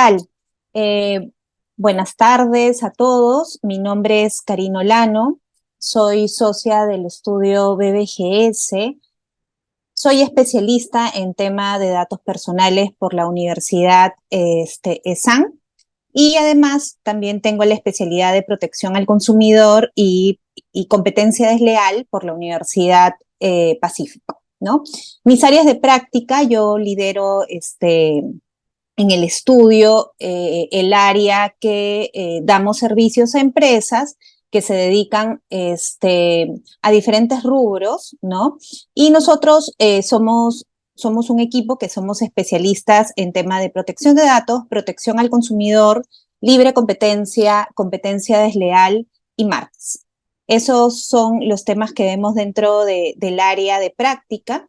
tal? Eh, Buenas tardes a todos. Mi nombre es Karina Olano. Soy socia del estudio BBGS. Soy especialista en tema de datos personales por la Universidad ESAN y además también tengo la especialidad de protección al consumidor y competencia desleal por la Universidad Pacífico, ¿no? Mis áreas de práctica, yo lidero en el estudio el área que damos servicios a empresas que se dedican a diferentes rubros, ¿no? Y nosotros somos un equipo que somos especialistas en tema de protección de datos, protección al consumidor, libre competencia, competencia desleal y marcas. Esos son los temas que vemos dentro del área de práctica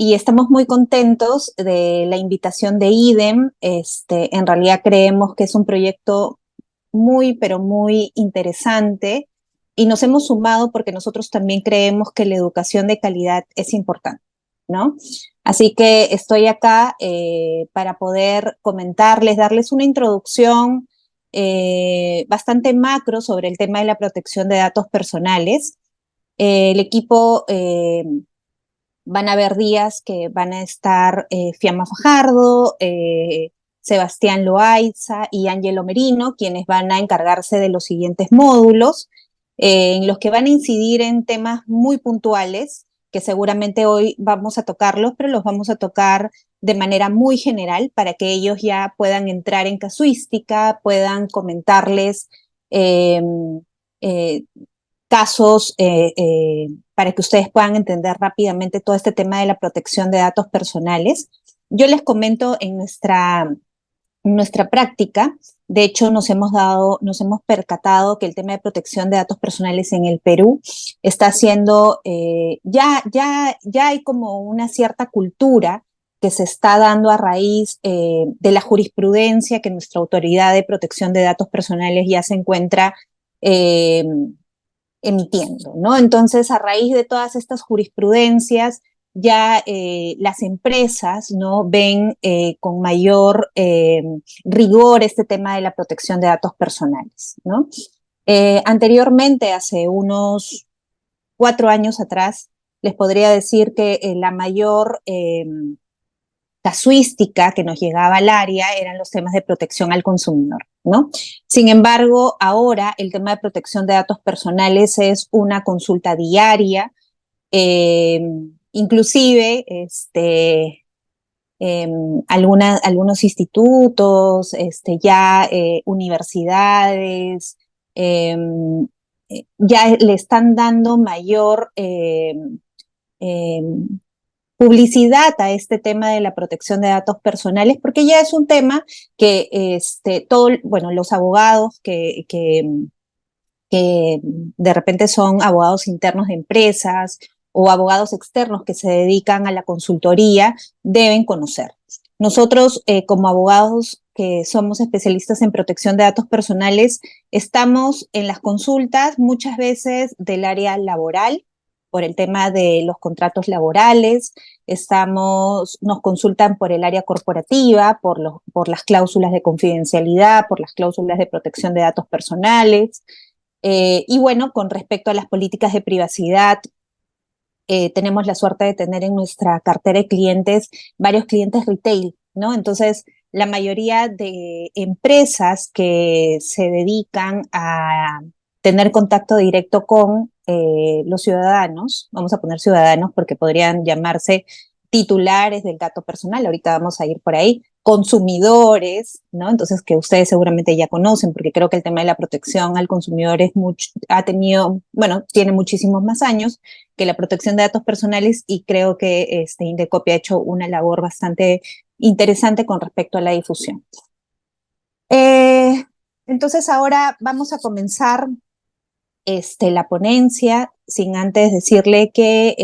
y estamos muy contentos de la invitación de IDEM. En realidad creemos que es un proyecto muy, pero muy interesante y nos hemos sumado porque nosotros también creemos que la educación de calidad es importante, ¿no? Así que estoy acá para poder comentarles, darles una introducción bastante macro sobre el tema de la protección de datos personales. El equipo van a haber días que van a estar Fiamma Fajardo, Sebastián Loaiza y Ángelo Merino, quienes van a encargarse de los siguientes módulos, en los que van a incidir en temas muy puntuales, que seguramente hoy vamos a tocarlos, pero los vamos a tocar de manera muy general para que ellos ya puedan entrar en casuística, puedan comentarles eh, eh, casos para que ustedes puedan entender rápidamente todo este tema de la protección de datos personales. Yo les comento en nuestra práctica, de hecho nos hemos percatado que el tema de protección de datos personales en el Perú está siendo, ya hay como una cierta cultura que se está dando a raíz de la jurisprudencia que nuestra autoridad de protección de datos personales ya se encuentra eh, emitiendo, ¿no? Entonces, a raíz de todas estas jurisprudencias, ya las empresas, ¿no? Ven con mayor rigor este tema de la protección de datos personales, ¿no? Anteriormente, hace unos 4 años atrás, les podría decir que la mayor casuística que nos llegaba al área eran los temas de protección al consumidor, ¿no? Sin embargo, ahora el tema de protección de datos personales es una consulta diaria, eh, inclusive eh, algunos institutos, ya universidades, eh, ya le están dando mayor eh, publicidad a este tema de la protección de datos personales, porque ya es un tema que bueno, los abogados que de repente son abogados internos de empresas o abogados externos que se dedican a la consultoría deben conocer. Nosotros, como abogados que somos especialistas en protección de datos personales, estamos en las consultas muchas veces del área laboral, por el tema de los contratos laborales, nos consultan por el área corporativa, por las cláusulas de confidencialidad, por las cláusulas de protección de datos personales. Y bueno, con respecto a las políticas de privacidad, tenemos la suerte de tener en nuestra cartera de clientes varios clientes retail, ¿no? Entonces, la mayoría de empresas que se dedican a tener contacto directo con los ciudadanos, vamos a poner ciudadanos porque podrían llamarse titulares del dato personal, ahorita vamos a ir por ahí, consumidores, ¿no? Entonces, que ustedes seguramente ya conocen, porque creo que el tema de la protección al consumidor tiene muchísimos más años que la protección de datos personales y creo que Indecopy ha hecho una labor bastante interesante con respecto a la difusión. Entonces ahora vamos a comenzar la ponencia, sin antes decirle que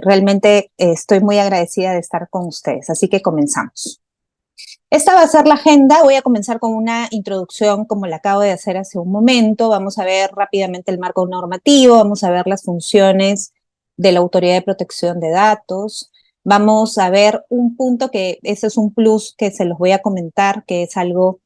realmente estoy muy agradecida de estar con ustedes, así que comenzamos. Esta va a ser la agenda. Voy a comenzar con una introducción como la acabo de hacer hace un momento. Vamos a ver rápidamente el marco normativo, vamos a ver las funciones de la Autoridad de Protección de Datos. vamos a ver un punto que ese es un plus que se los voy a comentar, que es algo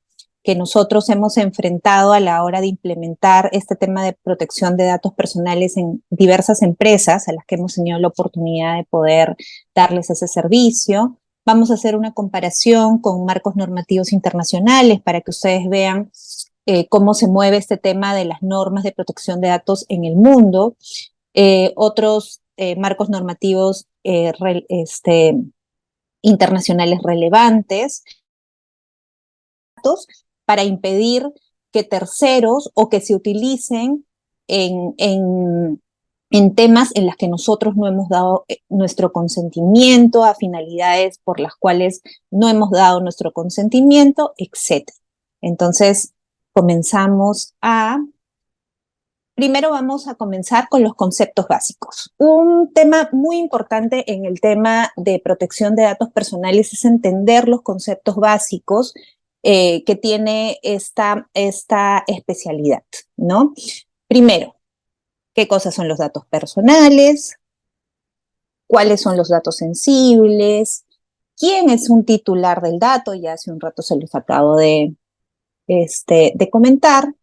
que nosotros hemos enfrentado a la hora de implementar este tema de protección de datos personales en diversas empresas a las que hemos tenido la oportunidad de poder darles ese servicio. Vamos a hacer una comparación con marcos normativos internacionales para que ustedes vean cómo se mueve este tema de las normas de protección de datos en el mundo, otros marcos normativos internacionales relevantes, para impedir que terceros o que se utilicen en temas en las que nosotros no hemos dado nuestro consentimiento, a finalidades por las cuales no hemos dado nuestro consentimiento, etc. Entonces, comenzamos a... Primero vamos a comenzar con los conceptos básicos. Un tema muy importante en el tema de protección de datos personales es entender los conceptos básicos que tiene esta especialidad, ¿no? Primero, ¿qué cosas son los datos personales? ¿Cuáles son los datos sensibles? ¿Quién es un titular del dato? Ya hace un rato se los acabo de comentar.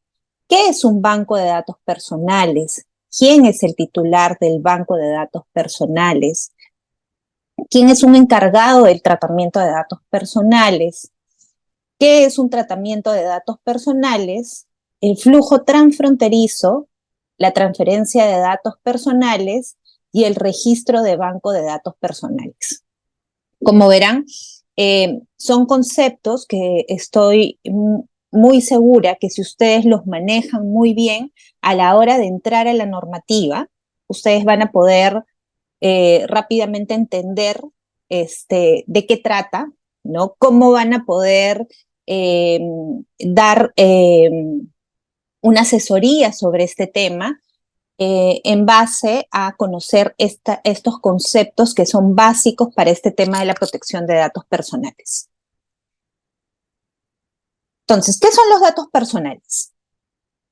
¿Qué es un banco de datos personales? ¿Quién es el titular del banco de datos personales? ¿Quién es un encargado del tratamiento de datos personales? ¿Qué es un tratamiento de datos personales? El flujo transfronterizo, la transferencia de datos personales y el registro de banco de datos personales. Como verán, son conceptos que estoy muy segura que si ustedes los manejan muy bien a la hora de entrar a la normativa, ustedes van a poder rápidamente entender de qué trata, ¿no? Cómo van a poder eh, dar una asesoría sobre este tema en base a conocer estos conceptos que son básicos para este tema de la protección de datos personales. Entonces, ¿qué son los datos personales?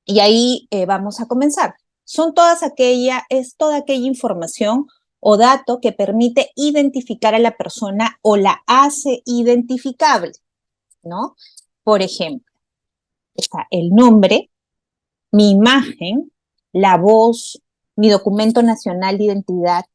Y ahí vamos a comenzar. Es toda aquella información o dato que permite identificar a la persona o la hace identificable, ¿no? Por ejemplo, está el nombre, mi imagen, la voz, mi documento nacional de identidad,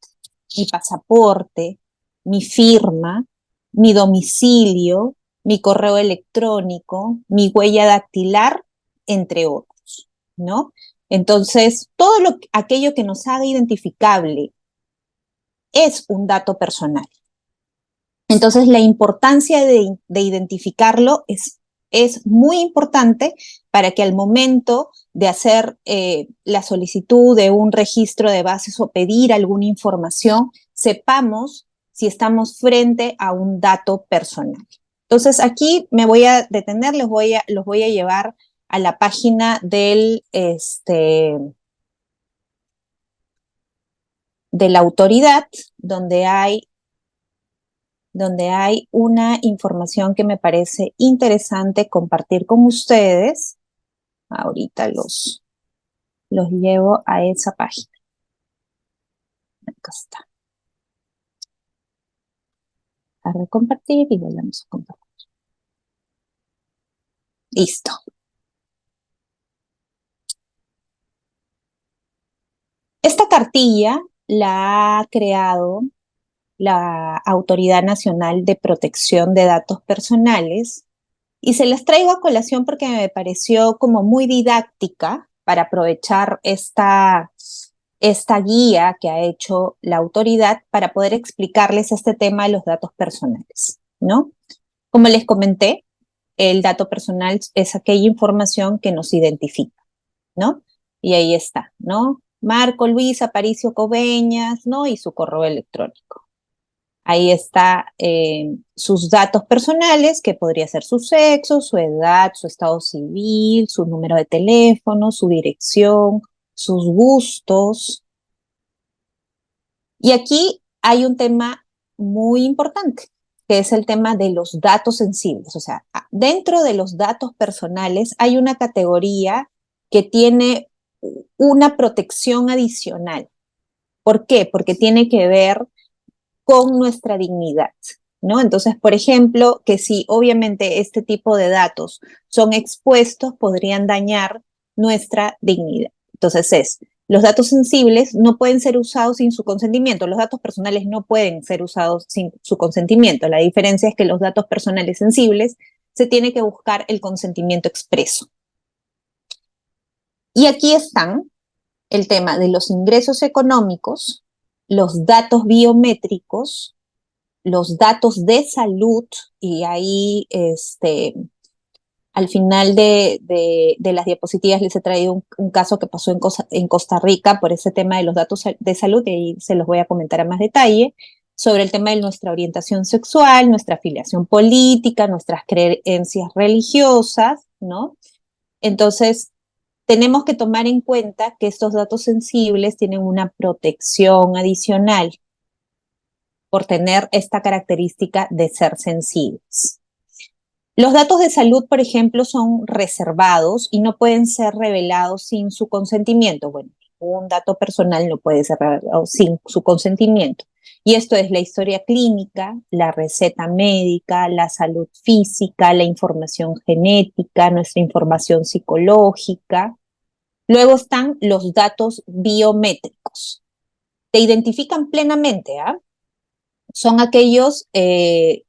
mi pasaporte, mi firma, mi domicilio, mi correo electrónico, mi huella dactilar, entre otros, ¿no? Entonces, aquello que nos haga identificable es un dato personal. Entonces, la importancia de identificarlo es muy importante para que al momento de hacer la solicitud de un registro de bases o pedir alguna información, sepamos si estamos frente a un dato personal. Entonces, aquí me voy a detener, los voy a llevar a la página de la autoridad, donde hay una información que me parece interesante compartir con ustedes. Ahorita los llevo a esa página. Acá está. A recompartir y volvemos a compartir. Listo. Esta cartilla la ha creado la Autoridad Nacional de Protección de Datos Personales y se las traigo a colación porque me pareció como muy didáctica para aprovechar esta guía que ha hecho la autoridad para poder explicarles este tema de los datos personales, ¿no? Como les comenté, el dato personal es aquella información que nos identifica, ¿no? Y ahí está, ¿no? Marco Luis Aparicio Coveñas, ¿no? Y su correo electrónico. Ahí está sus datos personales, que podría ser su sexo, su edad, su estado civil, su número de teléfono, su dirección, sus gustos. Y aquí hay un tema muy importante, que es el tema de los datos sensibles. O sea, dentro de los datos personales hay una categoría que tiene una protección adicional. ¿Por qué? Porque tiene que ver con nuestra dignidad, ¿no? Entonces, por ejemplo, que si obviamente este tipo de datos son expuestos, podrían dañar nuestra dignidad. Entonces los datos sensibles no pueden ser usados sin su consentimiento. Los datos personales no pueden ser usados sin su consentimiento. La diferencia es que los datos personales sensibles se tiene que buscar el consentimiento expreso. Y aquí están el tema de los ingresos económicos, los datos biométricos, los datos de salud, y ahí al final de las diapositivas les he traído un caso que pasó en Costa Rica por ese tema de los datos de salud, y ahí se los voy a comentar a más detalle, sobre el tema de nuestra orientación sexual, nuestra afiliación política, nuestras creencias religiosas, ¿no? Entonces, tenemos que tomar en cuenta que estos datos sensibles tienen una protección adicional por tener esta característica de ser sensibles. Los datos de salud, por ejemplo, son reservados y no pueden ser revelados sin su consentimiento. Bueno, un dato personal no puede ser revelado sin su consentimiento. Y esto es la historia clínica, la receta médica, la salud física, la información genética, nuestra información psicológica. Luego están los datos biométricos. Te identifican plenamente, ¿ah? Son aquellos que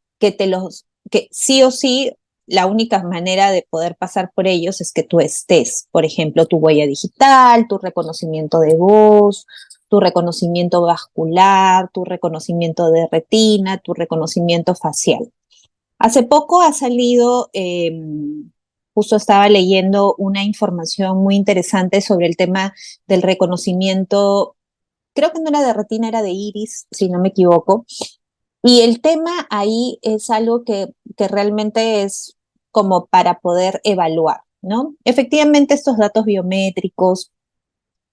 sí o sí, la única manera de poder pasar por ellos es que tú estés. Por ejemplo, tu huella digital, tu reconocimiento de voz, tu reconocimiento vascular, tu reconocimiento de retina, tu reconocimiento facial. Hace poco ha salido, justo estaba leyendo una información muy interesante sobre el tema del reconocimiento, creo que no era de retina, era de iris, si no me equivoco, y el tema ahí es algo que realmente es como para poder evaluar, ¿no? Efectivamente, estos datos biométricos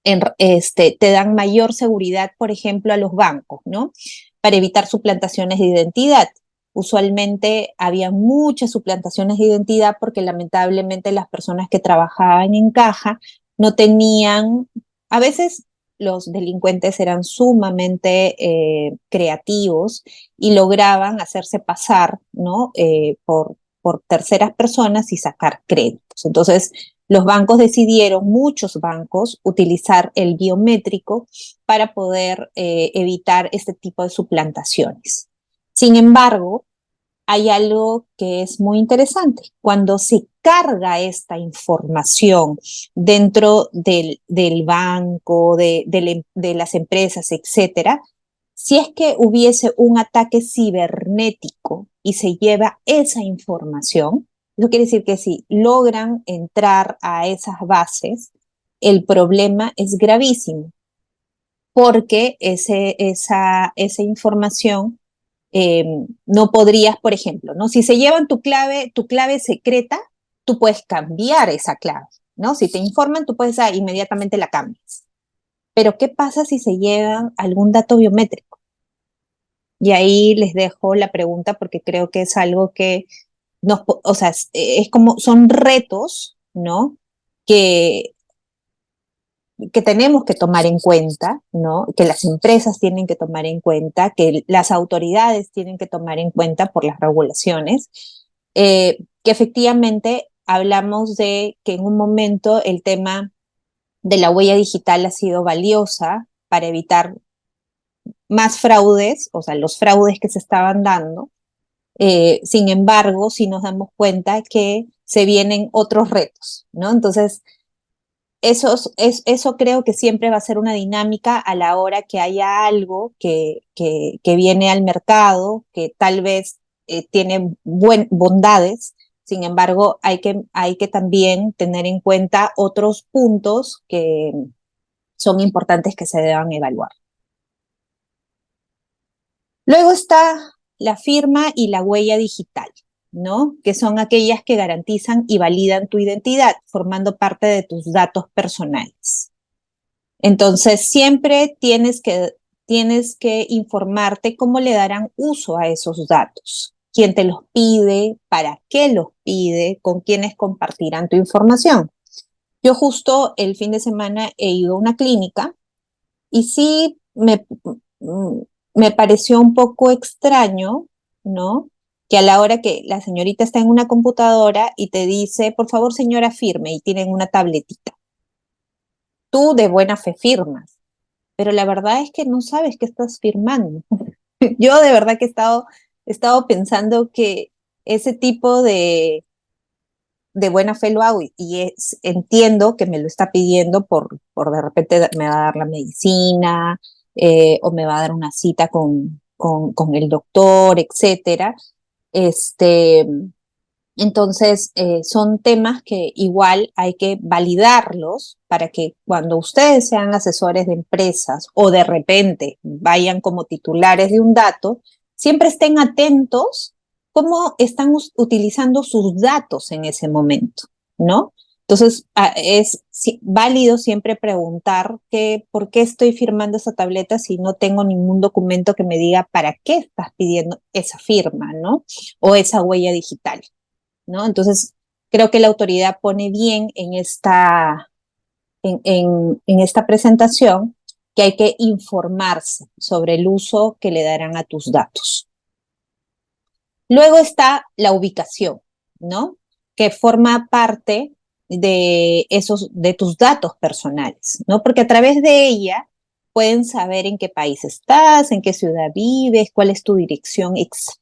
te dan mayor seguridad, por ejemplo, a los bancos, ¿no? Para evitar suplantaciones de identidad. Usualmente había muchas suplantaciones de identidad porque lamentablemente las personas que trabajaban en caja no tenían, a veces los delincuentes eran sumamente creativos y lograban hacerse pasar, ¿no? Por terceras personas y sacar créditos. Entonces, los bancos decidieron, muchos bancos, utilizar el biométrico para poder evitar este tipo de suplantaciones. Sin embargo, hay algo que es muy interesante. Cuando se carga esta información dentro del banco, de las empresas, etcétera, si es que hubiese un ataque cibernético y se lleva esa información, eso quiere decir que si logran entrar a esas bases, el problema es gravísimo, porque esa información eh, no podrías, por ejemplo, ¿no? Si se llevan tu clave secreta, tú puedes cambiar esa clave, ¿no? Si te informan, tú puedes inmediatamente la cambias. Pero ¿qué pasa si se llevan algún dato biométrico? Y ahí les dejo la pregunta porque creo que es algo que o sea, es como, son retos, ¿no? Que, que tenemos que tomar en cuenta, ¿no? Que las empresas tienen que tomar en cuenta, que las autoridades tienen que tomar en cuenta por las regulaciones, que efectivamente hablamos de que en un momento el tema de la huella digital ha sido valiosa para evitar más fraudes, o sea, los fraudes que se estaban dando. Sin embargo, si nos damos cuenta que se vienen otros retos, ¿no? Entonces, eso creo que siempre va a ser una dinámica a la hora que haya algo que viene al mercado, que tal vez tiene bondades. Sin embargo, hay que también tener en cuenta otros puntos que son importantes que se deban evaluar. Luego está la firma y la huella digital, ¿no? Que son aquellas que garantizan y validan tu identidad, formando parte de tus datos personales. Entonces, siempre tienes que informarte cómo le darán uso a esos datos, quién te los pide, para qué los pide, con quiénes compartirán tu información. Yo justo el fin de semana he ido a una clínica y sí me pareció un poco extraño, ¿no? Que a la hora que la señorita está en una computadora y te dice, por favor, señora, firme, y tienen una tabletita. Tú de buena fe firmas, pero la verdad es que no sabes qué estás firmando. Yo de verdad que he estado pensando que ese tipo de buena fe lo hago entiendo que me lo está pidiendo por de repente me va a dar la medicina o me va a dar una cita con el doctor, etcétera. Este, entonces, son temas que igual hay que validarlos para que cuando ustedes sean asesores de empresas o de repente vayan como titulares de un dato, siempre estén atentos cómo están utilizando sus datos en ese momento, ¿no? Entonces, es válido siempre preguntar por qué estoy firmando esa tableta si no tengo ningún documento que me diga para qué estás pidiendo esa firma, ¿no? O esa huella digital, ¿no? Entonces, creo que la autoridad pone bien en esta presentación que hay que informarse sobre el uso que le darán a tus datos. Luego está la ubicación, ¿no? Que forma parte de tus datos personales, ¿no? Porque a través de ella pueden saber en qué país estás, en qué ciudad vives, cuál es tu dirección exacta.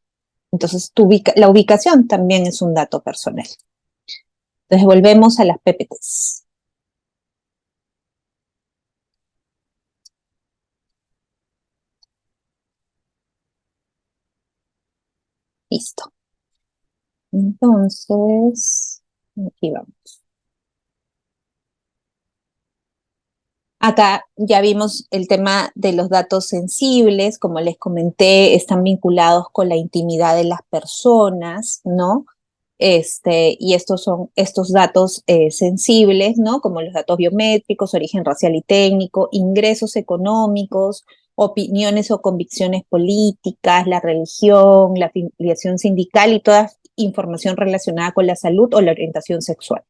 Entonces, la ubicación también es un dato personal. Entonces, volvemos a las PPTs. Listo. Entonces, aquí vamos. Acá ya vimos el tema de los datos sensibles, como les comenté, están vinculados con la intimidad de las personas, ¿no? Y estos datos sensibles, ¿no? Como los datos biométricos, origen racial y técnico, ingresos económicos, opiniones o convicciones políticas, la religión, la afiliación sindical y toda información relacionada con la salud o la orientación sexual.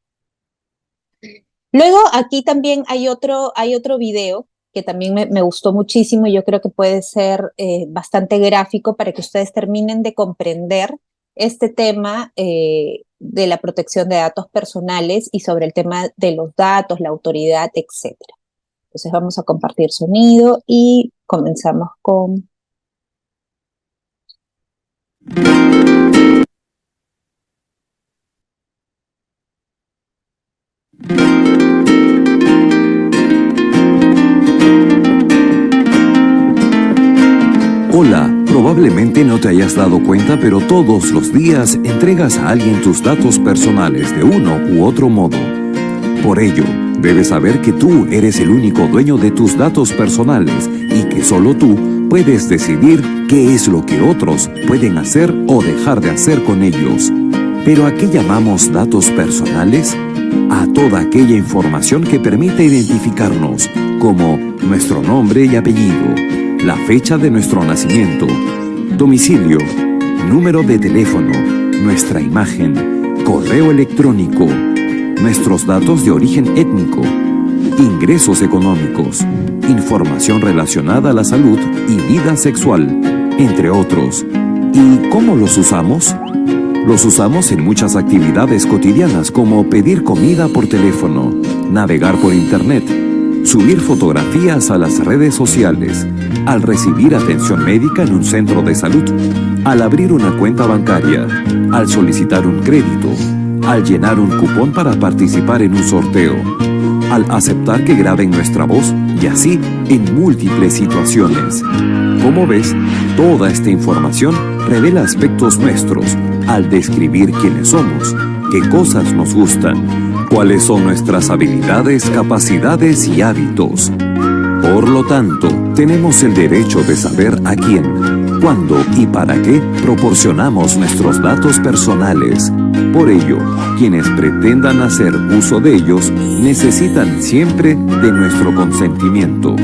Luego aquí también hay otro video que también me gustó muchísimo y yo creo que puede ser bastante gráfico para que ustedes terminen de comprender este tema de la protección de datos personales y sobre el tema de los datos, la autoridad, etc. Entonces vamos a compartir sonido y comenzamos con... Hola, probablemente no te hayas dado cuenta, pero todos los días entregas a alguien tus datos personales de uno u otro modo. Por ello, debes saber que tú eres el único dueño de tus datos personales y que solo tú puedes decidir qué es lo que otros pueden hacer o dejar de hacer con ellos. ¿Pero a qué llamamos datos personales? A toda aquella información que permite identificarnos, como nuestro nombre y apellido, la fecha de nuestro nacimiento, domicilio, número de teléfono, nuestra imagen, correo electrónico, nuestros datos de origen étnico, ingresos económicos, información relacionada a la salud y vida sexual, entre otros. ¿Y cómo los usamos? Los usamos en muchas actividades cotidianas como pedir comida por teléfono, navegar por internet, subir fotografías a las redes sociales, al recibir atención médica en un centro de salud, al abrir una cuenta bancaria, al solicitar un crédito, al llenar un cupón para participar en un sorteo, al aceptar que graben nuestra voz y así en múltiples situaciones. Como ves, toda esta información revela aspectos nuestros al describir quiénes somos, qué cosas nos gustan, cuáles son nuestras habilidades, capacidades y hábitos. Por lo tanto, tenemos el derecho de saber a quién, cuándo y para qué proporcionamos nuestros datos personales. Por ello, quienes pretendan hacer uso de ellos necesitan siempre de nuestro consentimiento,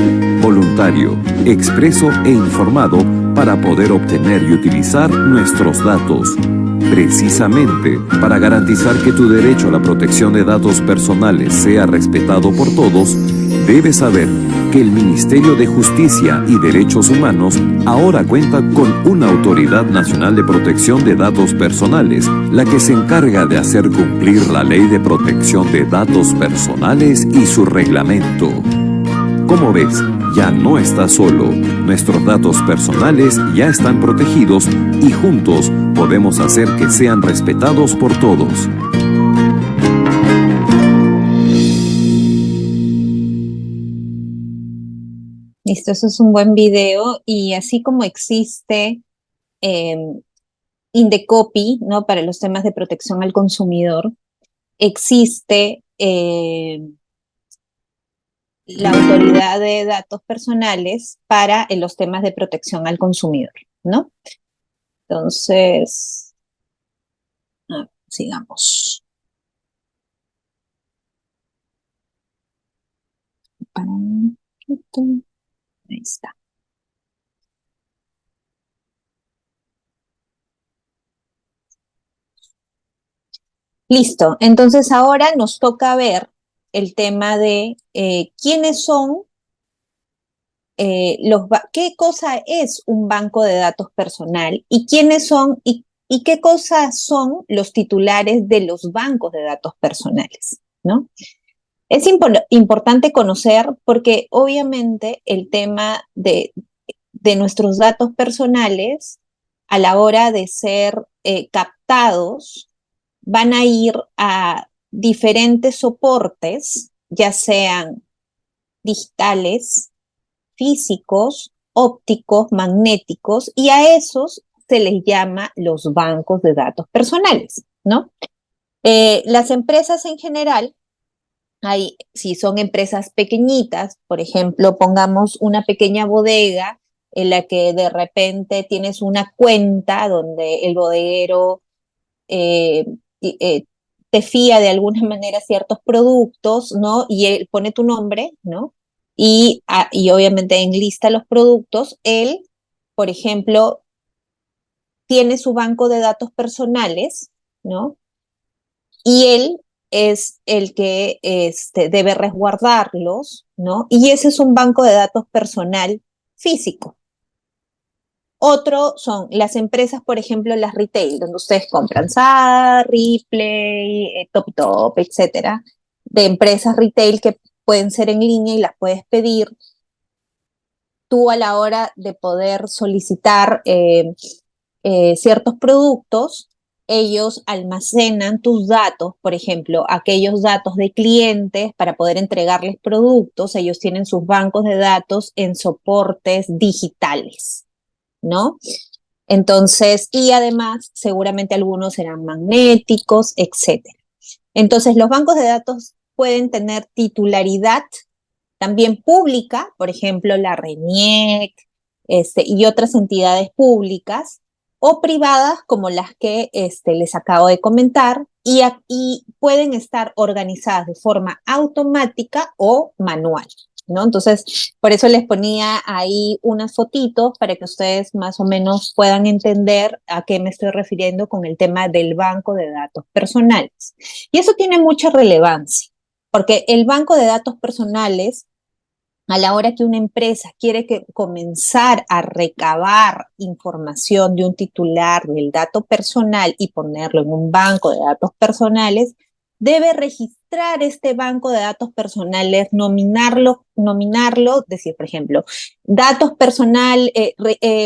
voluntario, expreso e informado para poder obtener y utilizar nuestros datos. Precisamente para garantizar que tu derecho a la protección de datos personales sea respetado por todos, debes saber que el Ministerio de Justicia y Derechos Humanos ahora cuenta con una Autoridad Nacional de Protección de Datos Personales, la que se encarga de hacer cumplir la Ley de Protección de Datos Personales y su reglamento. Como ves, ya no estás solo. Nuestros datos personales ya están protegidos y juntos podemos hacer que sean respetados por todos. Listo, eso es un buen video y así como existe eh, Indecopy, ¿no? Para los temas de protección al consumidor, existe la Autoridad de Datos Personales para los temas de protección al consumidor, ¿no? Entonces, sigamos. Ahí está. Listo, entonces ahora nos toca ver el tema de quiénes son qué cosa es un banco de datos personal y quiénes son y qué cosas son los titulares de los bancos de datos personales, ¿no? Es importante conocer porque obviamente el tema de nuestros datos personales a la hora de ser captados van a ir a diferentes soportes, ya sean digitales, físicos, ópticos, magnéticos, y a esos se les llama los bancos de datos personales, ¿no? Las empresas en general, si son empresas pequeñitas, por ejemplo, pongamos una pequeña bodega en la que de repente tienes una cuenta donde el bodeguero eh, eh, te fía de alguna manera ciertos productos, ¿no? Y él pone tu nombre, ¿no? Y obviamente enlista los productos. Él, por ejemplo, tiene su banco de datos personales, ¿no? Y él es el que debe resguardarlos, ¿no? Y ese es un banco de datos personal físico. Otro son las empresas, por ejemplo, las retail, donde ustedes compran Zara, Ripley, Top Top, etcétera, de empresas retail que pueden ser en línea y las puedes pedir. Tú a la hora de poder solicitar ciertos productos, ellos almacenan tus datos, por ejemplo, aquellos datos de clientes para poder entregarles productos, ellos tienen sus bancos de datos en soportes digitales, ¿no? Entonces, y además, seguramente algunos serán magnéticos, etcétera. Entonces, los bancos de datos pueden tener titularidad también pública, por ejemplo, la RENIEC y otras entidades públicas, o privadas como las que les acabo de comentar, y pueden estar organizadas de forma automática o manual, ¿no? Entonces, por eso les ponía ahí unas fotitos para que ustedes más o menos puedan entender a qué me estoy refiriendo con el tema del banco de datos personales. Y eso tiene mucha relevancia, porque el banco de datos personales, a la hora que una empresa quiere comenzar a recabar información de un titular del dato personal y ponerlo en un banco de datos personales, debe registrar este banco de datos personales, nominarlo, decir, por ejemplo, datos personal,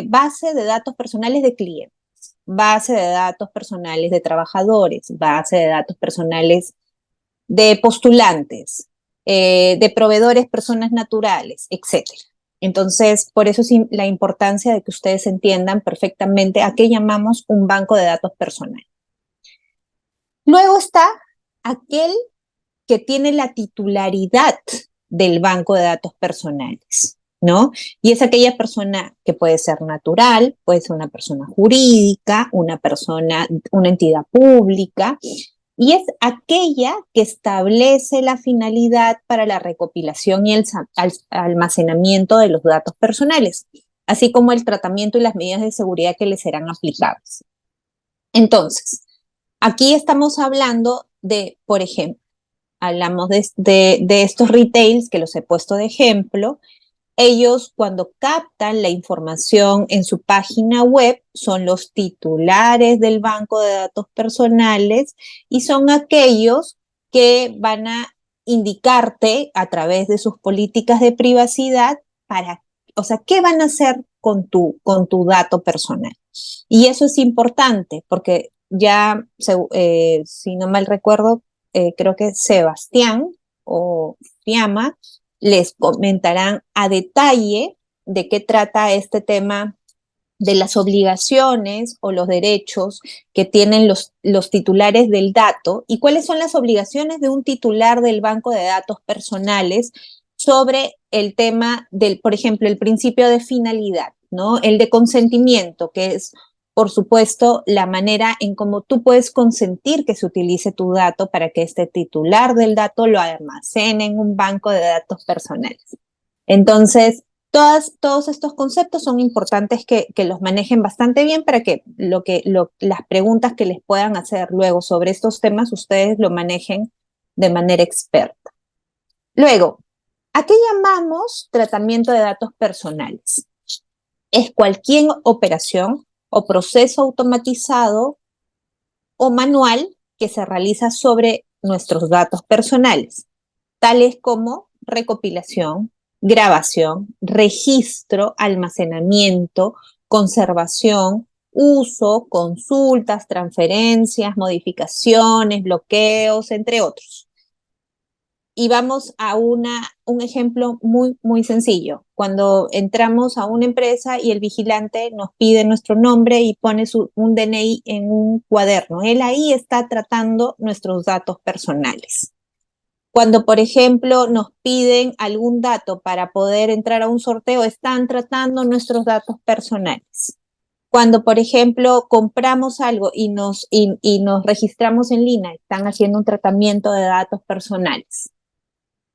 base de datos personales de clientes, base de datos personales de trabajadores, base de datos personales de postulantes, de proveedores, personas naturales, etcétera. Entonces, por eso es la importancia de que ustedes entiendan perfectamente a qué llamamos un banco de datos personal. Luego está aquel que tiene la titularidad del banco de datos personales, ¿no? Y es aquella persona que puede ser natural, puede ser una persona jurídica, una entidad pública, y es aquella que establece la finalidad para la recopilación y el almacenamiento de los datos personales, así como el tratamiento y las medidas de seguridad que les serán aplicables. Entonces, aquí estamos hablando de, por ejemplo, hablamos de estos retails que los he puesto de ejemplo. Ellos, cuando captan la información en su página web, son los titulares del banco de datos personales y son aquellos que van a indicarte a través de sus políticas de privacidad o sea, qué van a hacer con tu dato personal. Y eso es importante porque ya, si no mal recuerdo, creo que Sebastián o Fiamma les comentarán a detalle de qué trata este tema de las obligaciones o los derechos que tienen los titulares del dato y cuáles son las obligaciones de un titular del banco de datos personales sobre el tema del, por ejemplo, el principio de finalidad, ¿no? El de consentimiento, que es, por supuesto, la manera en cómo tú puedes consentir que se utilice tu dato para que este titular del dato lo almacene en un banco de datos personales. Entonces, todos estos conceptos son importantes que los manejen bastante bien para que, las preguntas que les puedan hacer luego sobre estos temas ustedes lo manejen de manera experta. Luego, ¿a qué llamamos tratamiento de datos personales? Es cualquier operación o proceso automatizado o manual que se realiza sobre nuestros datos personales, tales como recopilación, grabación, registro, almacenamiento, conservación, uso, consultas, transferencias, modificaciones, bloqueos, entre otros. Y vamos a un ejemplo muy, muy sencillo. Cuando entramos a una empresa y el vigilante nos pide nuestro nombre y pone un DNI en un cuaderno, él ahí está tratando nuestros datos personales. Cuando, por ejemplo, nos piden algún dato para poder entrar a un sorteo, están tratando nuestros datos personales. Cuando, por ejemplo, compramos algo y nos registramos en línea, están haciendo un tratamiento de datos personales.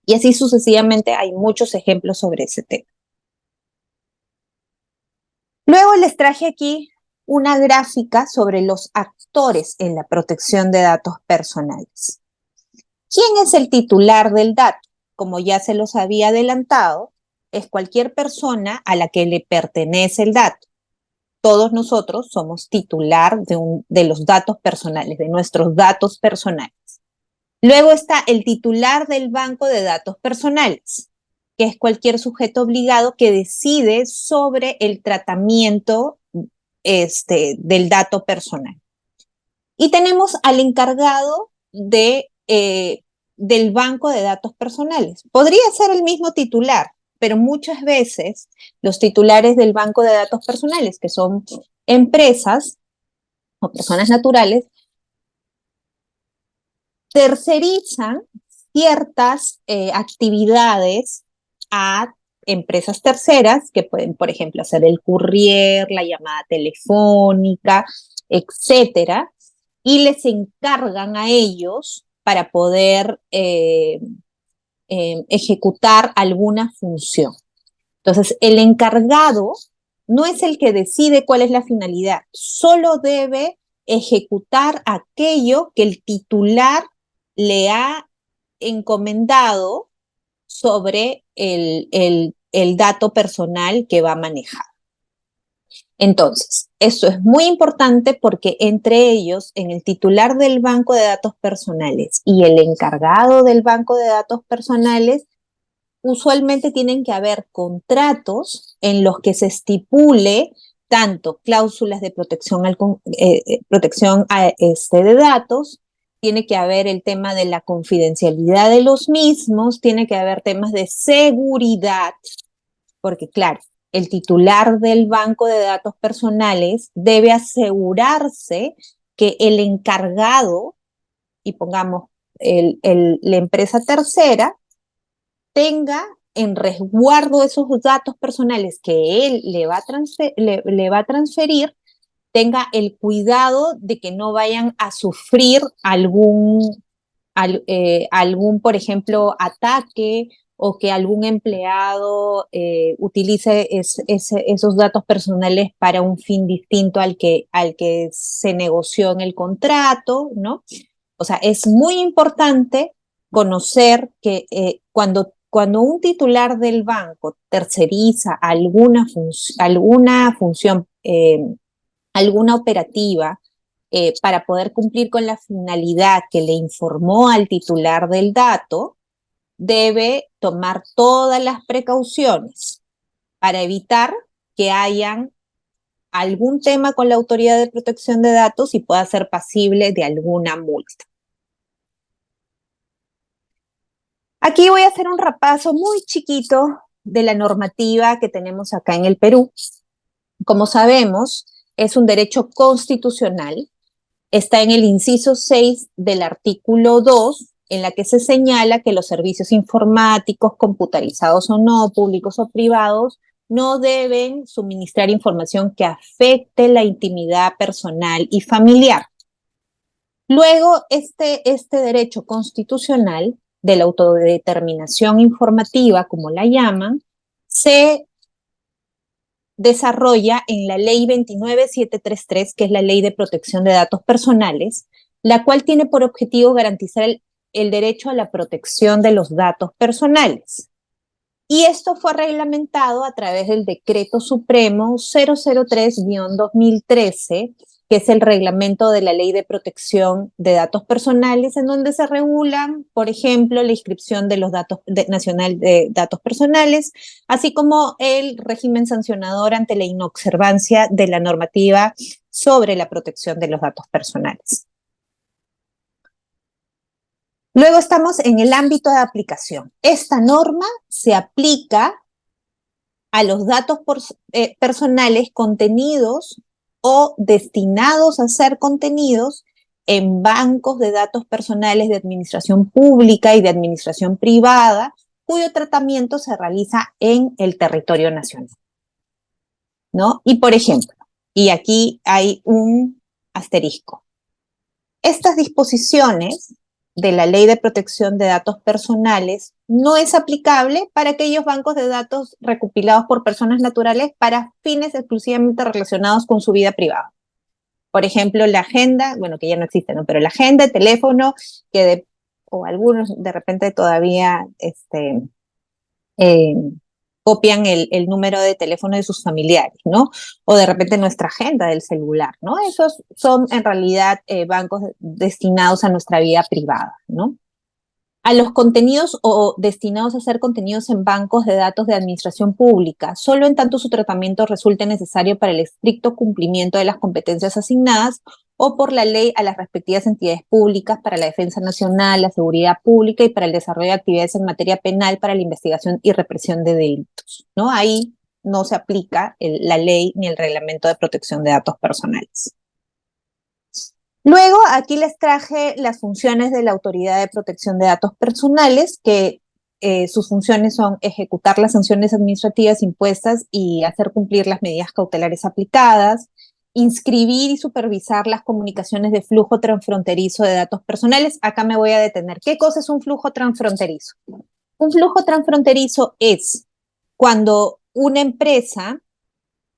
Y así sucesivamente hay muchos ejemplos sobre ese tema. Luego les traje aquí una gráfica sobre los actores en la protección de datos personales. ¿Quién es el titular del dato? Como ya se los había adelantado, es cualquier persona a la que le pertenece el dato. Todos nosotros somos titular de los datos personales, de nuestros datos personales. Luego está el titular del banco de datos personales, que es cualquier sujeto obligado que decide sobre el tratamiento del dato personal. Y tenemos al encargado del banco de datos personales. Podría ser el mismo titular, pero muchas veces los titulares del banco de datos personales, que son empresas o personas naturales, tercerizan ciertas actividades a empresas terceras que pueden, por ejemplo, hacer el courier, la llamada telefónica, etcétera, y les encargan a ellos para poder ejecutar alguna función. Entonces, el encargado no es el que decide cuál es la finalidad, solo debe ejecutar aquello que el titular le ha encomendado sobre el dato personal que va a manejar. Entonces, eso es muy importante porque entre ellos, en el titular del banco de datos personales y el encargado del banco de datos personales, usualmente tienen que haber contratos en los que se estipule tanto cláusulas de protección, de datos, tiene que haber el tema de la confidencialidad de los mismos, tiene que haber temas de seguridad, porque claro, el titular del banco de datos personales debe asegurarse que el encargado, y pongamos la empresa tercera, tenga en resguardo esos datos personales que él le va a transferir, tenga el cuidado de que no vayan a sufrir por ejemplo, ataque o que algún empleado utilice esos datos personales para un fin distinto al que se negoció en el contrato, ¿no? O sea, es muy importante conocer que cuando un titular del banco terceriza alguna función, alguna operativa, para poder cumplir con la finalidad que le informó al titular del dato, debe tomar todas las precauciones para evitar que hayan algún tema con la Autoridad de Protección de Datos y pueda ser pasible de alguna multa. Aquí voy a hacer un repaso muy chiquito de la normativa que tenemos acá en el Perú. Como sabemos, es un derecho constitucional. Está en el inciso 6 del artículo 2, en la que se señala que los servicios informáticos, computarizados o no, públicos o privados, no deben suministrar información que afecte la intimidad personal y familiar. Luego, este derecho constitucional de la autodeterminación informativa, como la llaman, se desarrolla en la Ley 29733, que es la Ley de Protección de Datos Personales, la cual tiene por objetivo garantizar el derecho a la protección de los datos personales. Y esto fue reglamentado a través del Decreto Supremo 003-2013, que es el reglamento de la Ley de Protección de Datos Personales, en donde se regulan, por ejemplo, la inscripción de los datos nacional de datos personales, así como el régimen sancionador ante la inobservancia de la normativa sobre la protección de los datos personales. Luego estamos en el ámbito de aplicación. Esta norma se aplica a los datos personales contenidos o destinados a ser contenidos en bancos de datos personales de administración pública y de administración privada, cuyo tratamiento se realiza en el territorio nacional, ¿no? Y por ejemplo, y aquí hay un asterisco, estas disposiciones de la Ley de Protección de Datos Personales no es aplicable para aquellos bancos de datos recopilados por personas naturales para fines exclusivamente relacionados con su vida privada. Por ejemplo, la agenda, bueno, que ya no existe, ¿no? Pero la agenda, el teléfono, o algunos de repente todavía copian el número de teléfono de sus familiares, ¿no? O de repente nuestra agenda del celular, ¿no? Esos son en realidad bancos destinados a nuestra vida privada, ¿no? A los contenidos o destinados a ser contenidos en bancos de datos de administración pública, solo en tanto su tratamiento resulte necesario para el estricto cumplimiento de las competencias asignadas o por la ley a las respectivas entidades públicas para la defensa nacional, la seguridad pública y para el desarrollo de actividades en materia penal para la investigación y represión de delitos, ¿no? Ahí no se aplica la ley ni el reglamento de protección de datos personales. Luego, aquí les traje las funciones de la Autoridad de Protección de Datos Personales, que sus funciones son ejecutar las sanciones administrativas impuestas y hacer cumplir las medidas cautelares aplicadas, inscribir y supervisar las comunicaciones de flujo transfronterizo de datos personales. Acá me voy a detener. ¿Qué cosa es un flujo transfronterizo? Un flujo transfronterizo es cuando una empresa,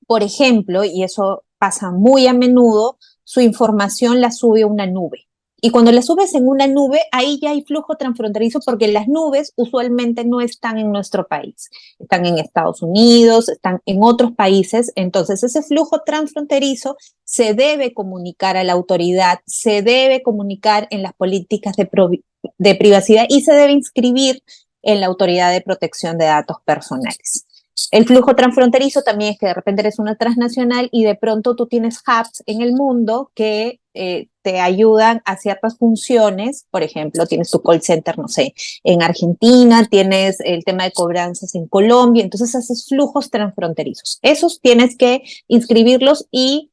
por ejemplo, y eso pasa muy a menudo, su información la sube a una nube. Y cuando la subes en una nube, ahí ya hay flujo transfronterizo porque las nubes usualmente no están en nuestro país. Están en Estados Unidos, están en otros países. Entonces, ese flujo transfronterizo se debe comunicar a la autoridad, se debe comunicar en las políticas de privacidad y se debe inscribir en la Autoridad de Protección de Datos Personales. El flujo transfronterizo también es que de repente eres una transnacional y de pronto tú tienes hubs en el mundo que te ayudan a ciertas funciones. Por ejemplo, tienes tu call center, no sé, en Argentina, tienes el tema de cobranzas en Colombia, entonces haces flujos transfronterizos. Esos tienes que inscribirlos y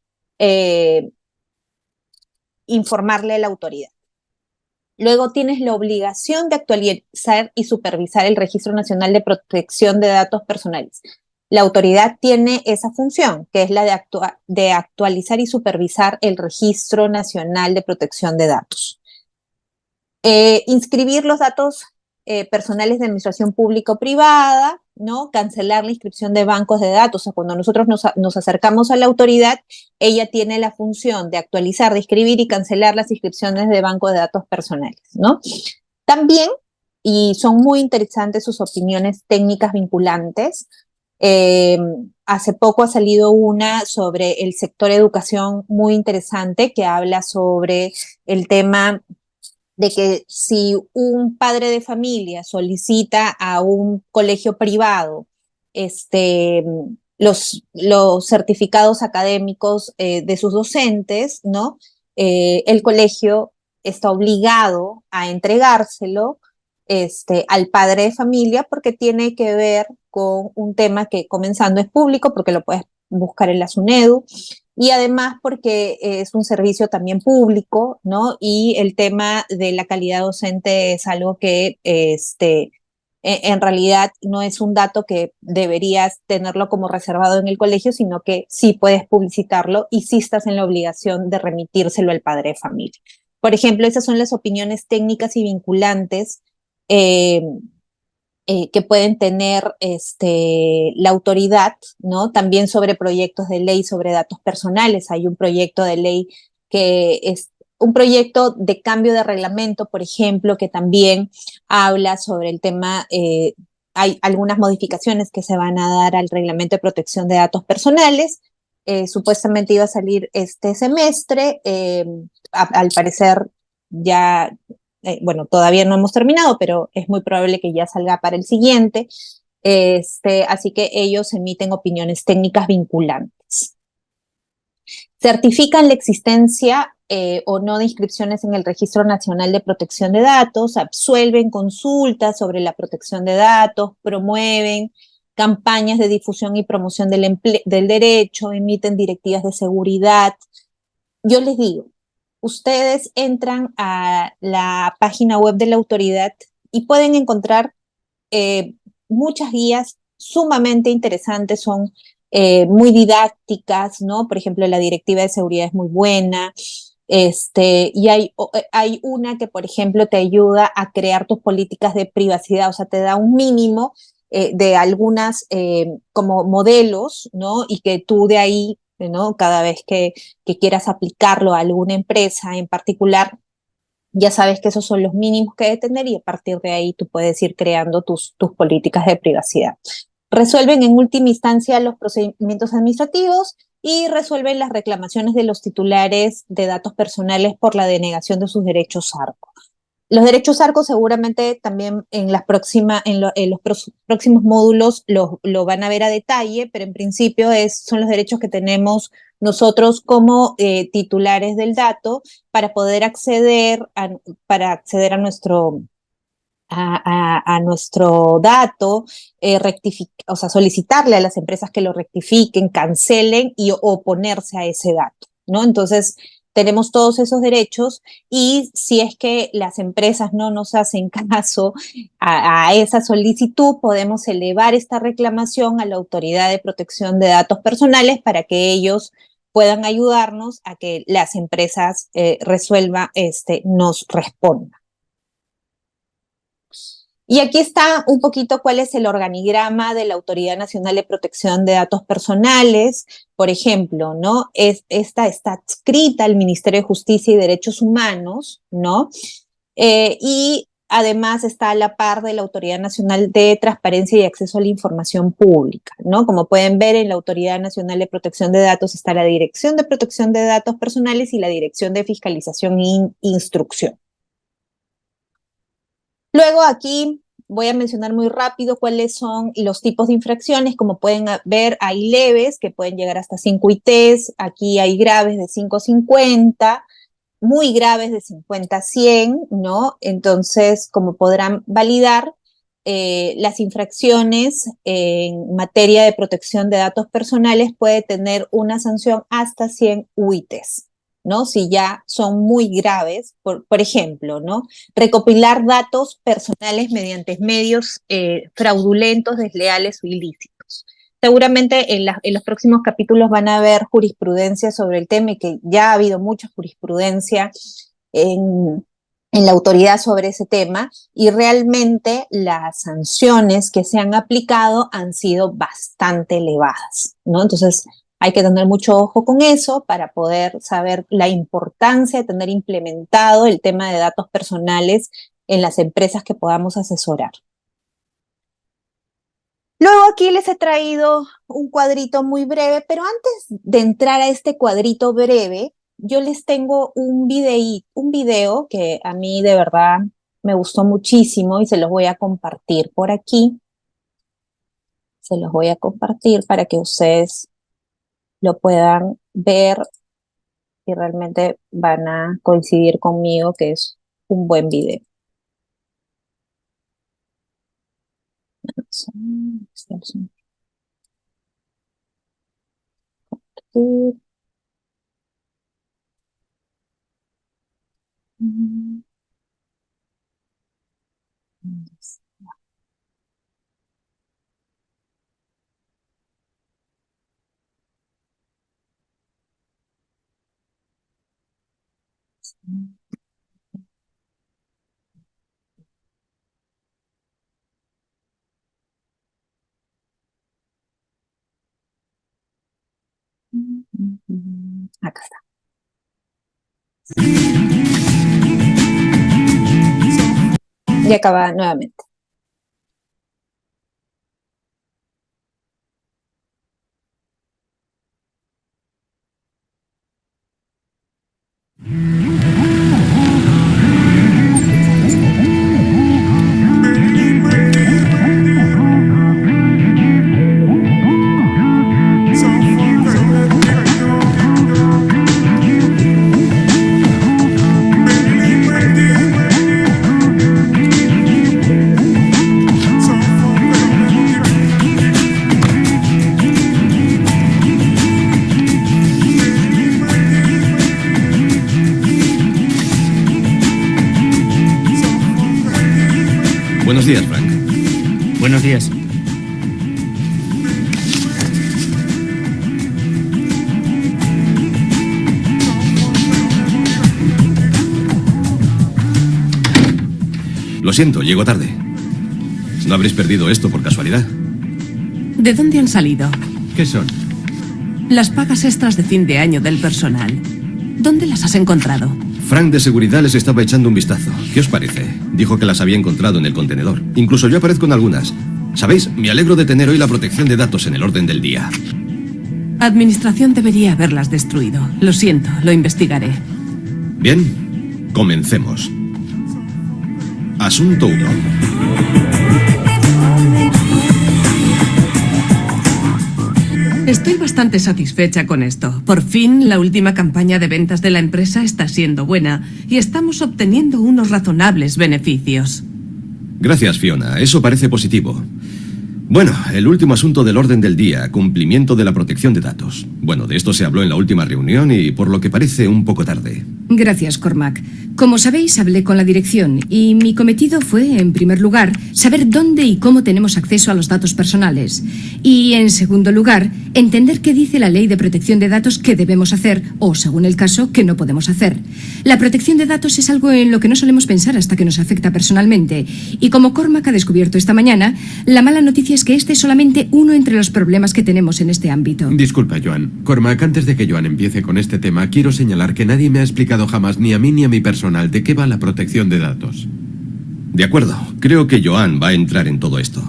informarle a la autoridad. Luego tienes la obligación de actualizar y supervisar el Registro Nacional de Protección de Datos Personales. La autoridad tiene esa función, que es la de actualizar y supervisar el Registro Nacional de Protección de Datos. Inscribir los datos personales de administración pública o privada, ¿no? Cancelar la inscripción de bancos de datos. O sea, cuando nosotros nos acercamos a la autoridad, ella tiene la función de actualizar, de inscribir y cancelar las inscripciones de bancos de datos personales, ¿no? También y son muy interesantes sus opiniones técnicas vinculantes. Hace poco ha salido una sobre el sector educación muy interesante que habla sobre el tema de que si un padre de familia solicita a un colegio privado este, los certificados académicos de sus docentes, ¿no? El colegio está obligado a entregárselo al padre de familia porque tiene que ver con un tema que comenzando es público, porque lo puedes buscar en la SUNEDU, y además porque es un servicio también público, ¿no? Y el tema de la calidad docente es algo que en realidad no es un dato que deberías tenerlo como reservado en el colegio, sino que sí puedes publicitarlo y sí estás en la obligación de remitírselo al padre de familia. Por ejemplo, esas son las opiniones técnicas y vinculantes eh, que pueden tener la autoridad, ¿no? También sobre proyectos de ley sobre datos personales. Hay un proyecto de ley que es un proyecto de cambio de reglamento, por ejemplo, que también habla sobre el tema, hay algunas modificaciones que se van a dar al reglamento de protección de datos personales. Supuestamente iba a salir este semestre, al parecer ya bueno, todavía no hemos terminado, pero es muy probable que ya salga para el siguiente. Así que ellos emiten opiniones técnicas vinculantes. Certifican la existencia o no de inscripciones en el Registro Nacional de Protección de Datos, absuelven consultas sobre la protección de datos, promueven campañas de difusión y promoción del derecho, emiten directivas de seguridad. Yo les digo, ustedes entran a la página web de la autoridad y pueden encontrar eh, muchas guías sumamente interesantes, son muy didácticas, ¿no? Por ejemplo, la directiva de seguridad es muy buena. Y hay una que, por ejemplo, te ayuda a crear tus políticas de privacidad, o sea, te da un mínimo de algunas como modelos, ¿no? Y que tú de ahí, ¿no? Cada vez que quieras aplicarlo a alguna empresa en particular, ya sabes que esos son los mínimos que debe tener y a partir de ahí tú puedes ir creando tus políticas de privacidad. Resuelven en última instancia los procedimientos administrativos y resuelven las reclamaciones de los titulares de datos personales por la denegación de sus derechos ARCO. Los derechos ARCO seguramente también en los próximos módulos lo van a ver a detalle, pero en principio son los derechos que tenemos nosotros como titulares del dato para poder acceder a nuestro dato, o sea, solicitarle a las empresas que lo rectifiquen, cancelen y oponerse a ese dato, ¿no? Entonces, tenemos todos esos derechos y si es que las empresas no nos hacen caso a esa solicitud, podemos elevar esta reclamación a la Autoridad de Protección de Datos Personales para que ellos puedan ayudarnos a que las empresas nos respondan. Y aquí está un poquito cuál es el organigrama de la Autoridad Nacional de Protección de Datos Personales. Por ejemplo, ¿no? Esta está adscrita al Ministerio de Justicia y Derechos Humanos, ¿no? Y además está a la par de la Autoridad Nacional de Transparencia y Acceso a la Información Pública, ¿no? Como pueden ver, en la Autoridad Nacional de Protección de Datos está la Dirección de Protección de Datos Personales y la Dirección de Fiscalización e Instrucción. Luego aquí voy a mencionar muy rápido cuáles son los tipos de infracciones. Como pueden ver, hay leves que pueden llegar hasta 5 ITs, aquí hay graves de 5 a 50, muy graves de 50 a 100, ¿no? Entonces, como podrán validar, las infracciones en materia de protección de datos personales puede tener una sanción hasta 100 UITs. ¿No? Si ya son muy graves, por ejemplo, ¿no? Recopilar datos personales mediante medios fraudulentos, desleales o ilícitos. Seguramente en los próximos capítulos van a haber jurisprudencia sobre el tema y que ya ha habido mucha jurisprudencia en la autoridad sobre ese tema y realmente las sanciones que se han aplicado han sido bastante elevadas, ¿no? Entonces, hay que tener mucho ojo con eso para poder saber la importancia de tener implementado el tema de datos personales en las empresas que podamos asesorar. Luego aquí les he traído un cuadrito muy breve, pero antes de entrar a este cuadrito breve, yo les tengo un video que a mí de verdad me gustó muchísimo y se los voy a compartir por aquí. Se los voy a compartir para que ustedes lo puedan ver y realmente van a coincidir conmigo que es un buen video. Acá está. Y acaba nuevamente. Buenos días, Frank. Buenos días. Lo siento, llego tarde. ¿No habréis perdido esto por casualidad? ¿De dónde han salido? ¿Qué son? Las pagas extras de fin de año del personal. ¿Dónde las has encontrado? Frank de seguridad les estaba echando un vistazo. ¿Qué os parece? Dijo que las había encontrado en el contenedor. Incluso yo aparezco en algunas. ¿Sabéis? Me alegro de tener hoy la protección de datos en el orden del día. Administración debería haberlas destruido. Lo siento, lo investigaré. Bien, comencemos. Asunto 1. Estoy bastante satisfecha con esto. Por fin, la última campaña de ventas de la empresa está siendo buena y estamos obteniendo unos razonables beneficios. Gracias, Fiona. Eso parece positivo. Bueno, el último asunto del orden del día, cumplimiento de la protección de datos. Bueno, de esto se habló en la última reunión y por lo que parece un poco tarde. Gracias, Cormac. Como sabéis, hablé con la dirección y mi cometido fue, en primer lugar, saber dónde y cómo tenemos acceso a los datos personales. Y, en segundo lugar, entender qué dice la ley de protección de datos que debemos hacer o, según el caso, que no podemos hacer. La protección de datos es algo en lo que no solemos pensar hasta que nos afecta personalmente. Y como Cormac ha descubierto esta mañana, la mala noticia es que este es solamente uno entre los problemas que tenemos en este ámbito. Disculpa, Joan. Cormac, antes de que Joan empiece con este tema, quiero señalar que nadie me ha explicado jamás, ni a mí ni a mi personal, de qué va la protección de datos. De acuerdo. Creo que Joan va a entrar en todo esto.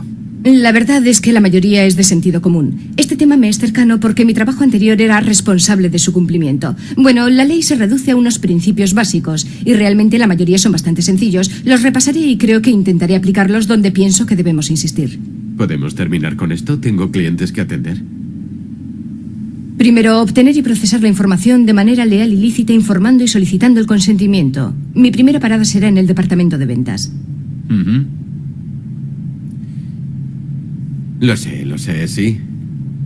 La verdad es que la mayoría es de sentido común. Este tema me es cercano porque mi trabajo anterior era responsable de su cumplimiento. Bueno, la ley se reduce a unos principios básicos y realmente la mayoría son bastante sencillos. Los repasaré y creo que intentaré aplicarlos donde pienso que debemos insistir. ¿Podemos terminar con esto? Tengo clientes que atender. Primero, obtener y procesar la información de manera leal y lícita, informando y solicitando el consentimiento. Mi primera parada será en el departamento de ventas. Lo sé, sí.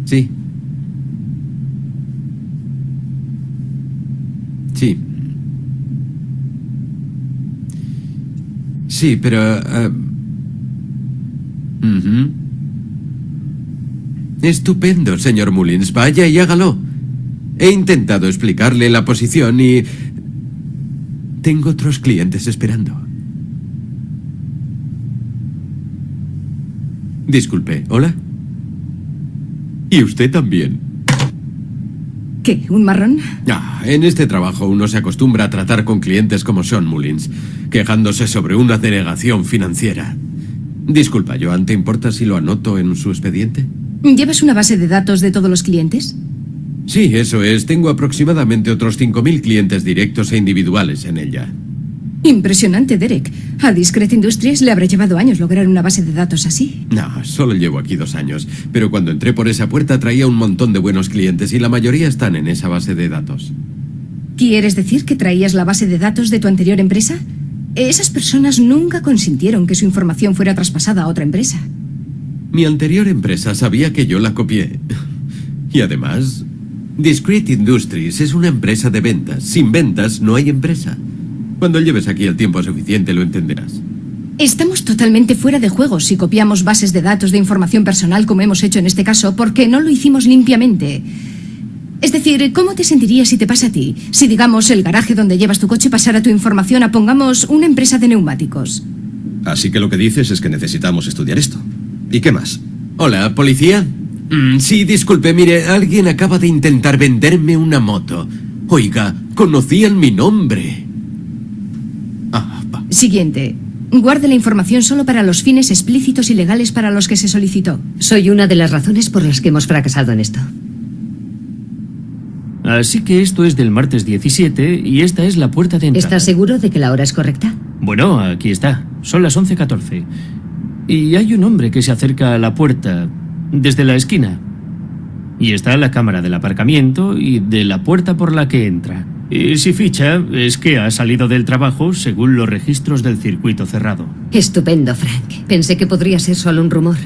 Sí. Sí. Sí, pero... Estupendo, señor Mullins. Vaya y hágalo. He intentado explicarle la posición y... tengo otros clientes esperando. Disculpe, ¿hola? Y usted también. ¿Qué? ¿Un marrón? En este trabajo uno se acostumbra a tratar con clientes como Sean Mullins, quejándose sobre una denegación financiera. Disculpa, Joan, ¿te importa si lo anoto en su expediente? ¿Llevas una base de datos de todos los clientes? Sí, eso es. Tengo aproximadamente otros 5.000 clientes directos e individuales en ella. Impresionante, Derek. A Discret Industries le habrá llevado años lograr una base de datos así. No, solo llevo aquí 2 años. Pero cuando entré por esa puerta traía un montón de buenos clientes y la mayoría están en esa base de datos. ¿Quieres decir que traías la base de datos de tu anterior empresa? Esas personas nunca consintieron que su información fuera traspasada a otra empresa. Mi anterior empresa sabía que yo la copié. Y además, Discret Industries es una empresa de ventas. Sin ventas no hay empresa. Cuando lleves aquí el tiempo suficiente lo entenderás. Estamos totalmente fuera de juego si copiamos bases de datos de información personal como hemos hecho en este caso, porque no lo hicimos limpiamente. Es decir, ¿cómo te sentirías si te pasa a ti? Si, digamos, el garaje donde llevas tu coche pasara tu información a, pongamos, una empresa de neumáticos. Así que lo que dices es que necesitamos estudiar esto. ¿Y qué más? Hola, ¿policía? Sí, disculpe, mire, alguien acaba de intentar venderme una moto. Oiga, conocían mi nombre. Siguiente. Guarde la información solo para los fines explícitos y legales para los que se solicitó. Soy una de las razones por las que hemos fracasado en esto. Así que esto es del martes 17 y esta es la puerta de entrada. ¿Estás seguro de que la hora es correcta? Bueno, aquí está. Son las 11:14. Y hay un hombre que se acerca a la puerta desde la esquina. Y está la cámara del aparcamiento y de la puerta por la que entra. Y si ficha, es que ha salido del trabajo según los registros del circuito cerrado. Estupendo, Frank. Pensé que podría ser solo un rumor.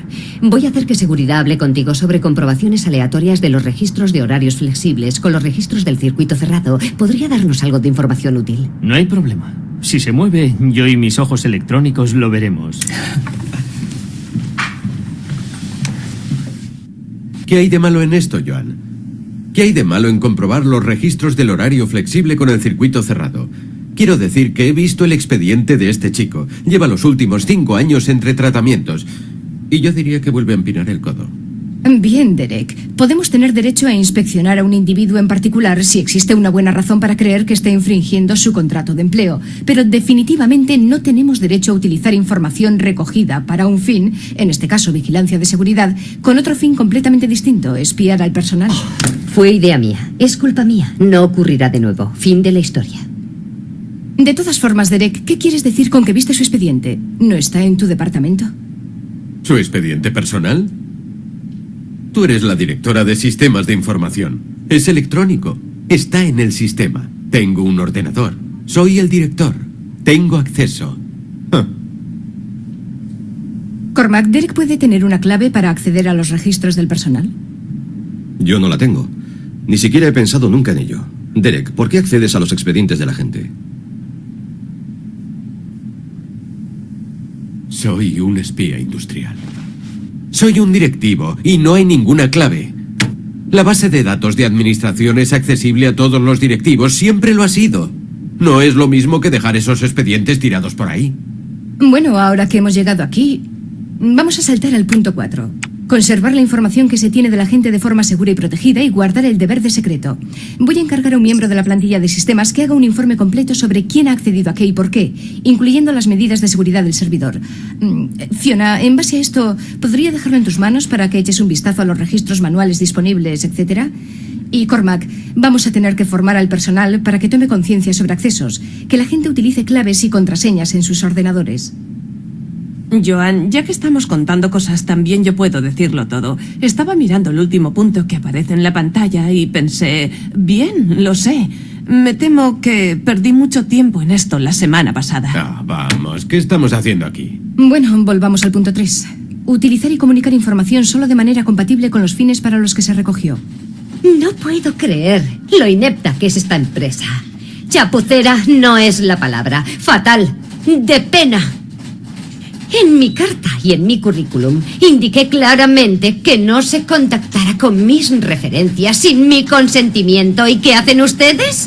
Voy a hacer que seguridad hable contigo sobre comprobaciones aleatorias de los registros de horarios flexibles con los registros del circuito cerrado. Podría darnos algo de información útil. No hay problema. Si se mueve, yo y mis ojos electrónicos lo veremos. ¿Qué hay de malo en esto, Joan? ¿Qué hay de malo en comprobar los registros del horario flexible con el circuito cerrado? Quiero decir que he visto el expediente de este chico. Lleva los últimos 5 años entre tratamientos. Y yo diría que vuelve a empinar el codo. Bien, Derek. Podemos tener derecho a inspeccionar a un individuo en particular si existe una buena razón para creer que esté infringiendo su contrato de empleo. Pero definitivamente no tenemos derecho a utilizar información recogida para un fin, en este caso vigilancia de seguridad, con otro fin completamente distinto, espiar al personal. Fue idea mía. Es culpa mía. No ocurrirá de nuevo. Fin de la historia. De todas formas, Derek, ¿qué quieres decir con que viste su expediente? ¿No está en tu departamento? ¿Su expediente personal? Tú eres la directora de sistemas de información. Es electrónico. Está en el sistema. Tengo un ordenador. Soy el director. Tengo acceso. Cormac, ¿Derek puede tener una clave para acceder a los registros del personal? Yo no la tengo. Ni siquiera he pensado nunca en ello. Derek, ¿por qué accedes a los expedientes de la gente? Soy un espía industrial. Soy un directivo y no hay ninguna clave. La base de datos de administración es accesible a todos los directivos, siempre lo ha sido. No es lo mismo que dejar esos expedientes tirados por ahí. Bueno, ahora que hemos llegado aquí, vamos a saltar al punto 4. Conservar la información que se tiene de la gente de forma segura y protegida y guardar el deber de secreto. Voy a encargar a un miembro de la plantilla de sistemas que haga un informe completo sobre quién ha accedido a qué y por qué, incluyendo las medidas de seguridad del servidor. Fiona, en base a esto, ¿podría dejarlo en tus manos para que eches un vistazo a los registros manuales disponibles, etcétera? Y Cormac, vamos a tener que formar al personal para que tome conciencia sobre accesos, que la gente utilice claves y contraseñas en sus ordenadores. Joan, ya que estamos contando cosas, también yo puedo decirlo todo. Estaba mirando el último punto que aparece en la pantalla y pensé, bien, lo sé. Me temo que perdí mucho tiempo en esto la semana pasada. Vamos, ¿qué estamos haciendo aquí? Bueno, volvamos al punto 3. Utilizar y comunicar información solo de manera compatible con los fines para los que se recogió. No puedo creer lo inepta que es esta empresa. Chapucera no es la palabra. Fatal. De pena. En mi carta y en mi currículum indiqué claramente que no se contactara con mis referencias sin mi consentimiento. ¿Y qué hacen ustedes?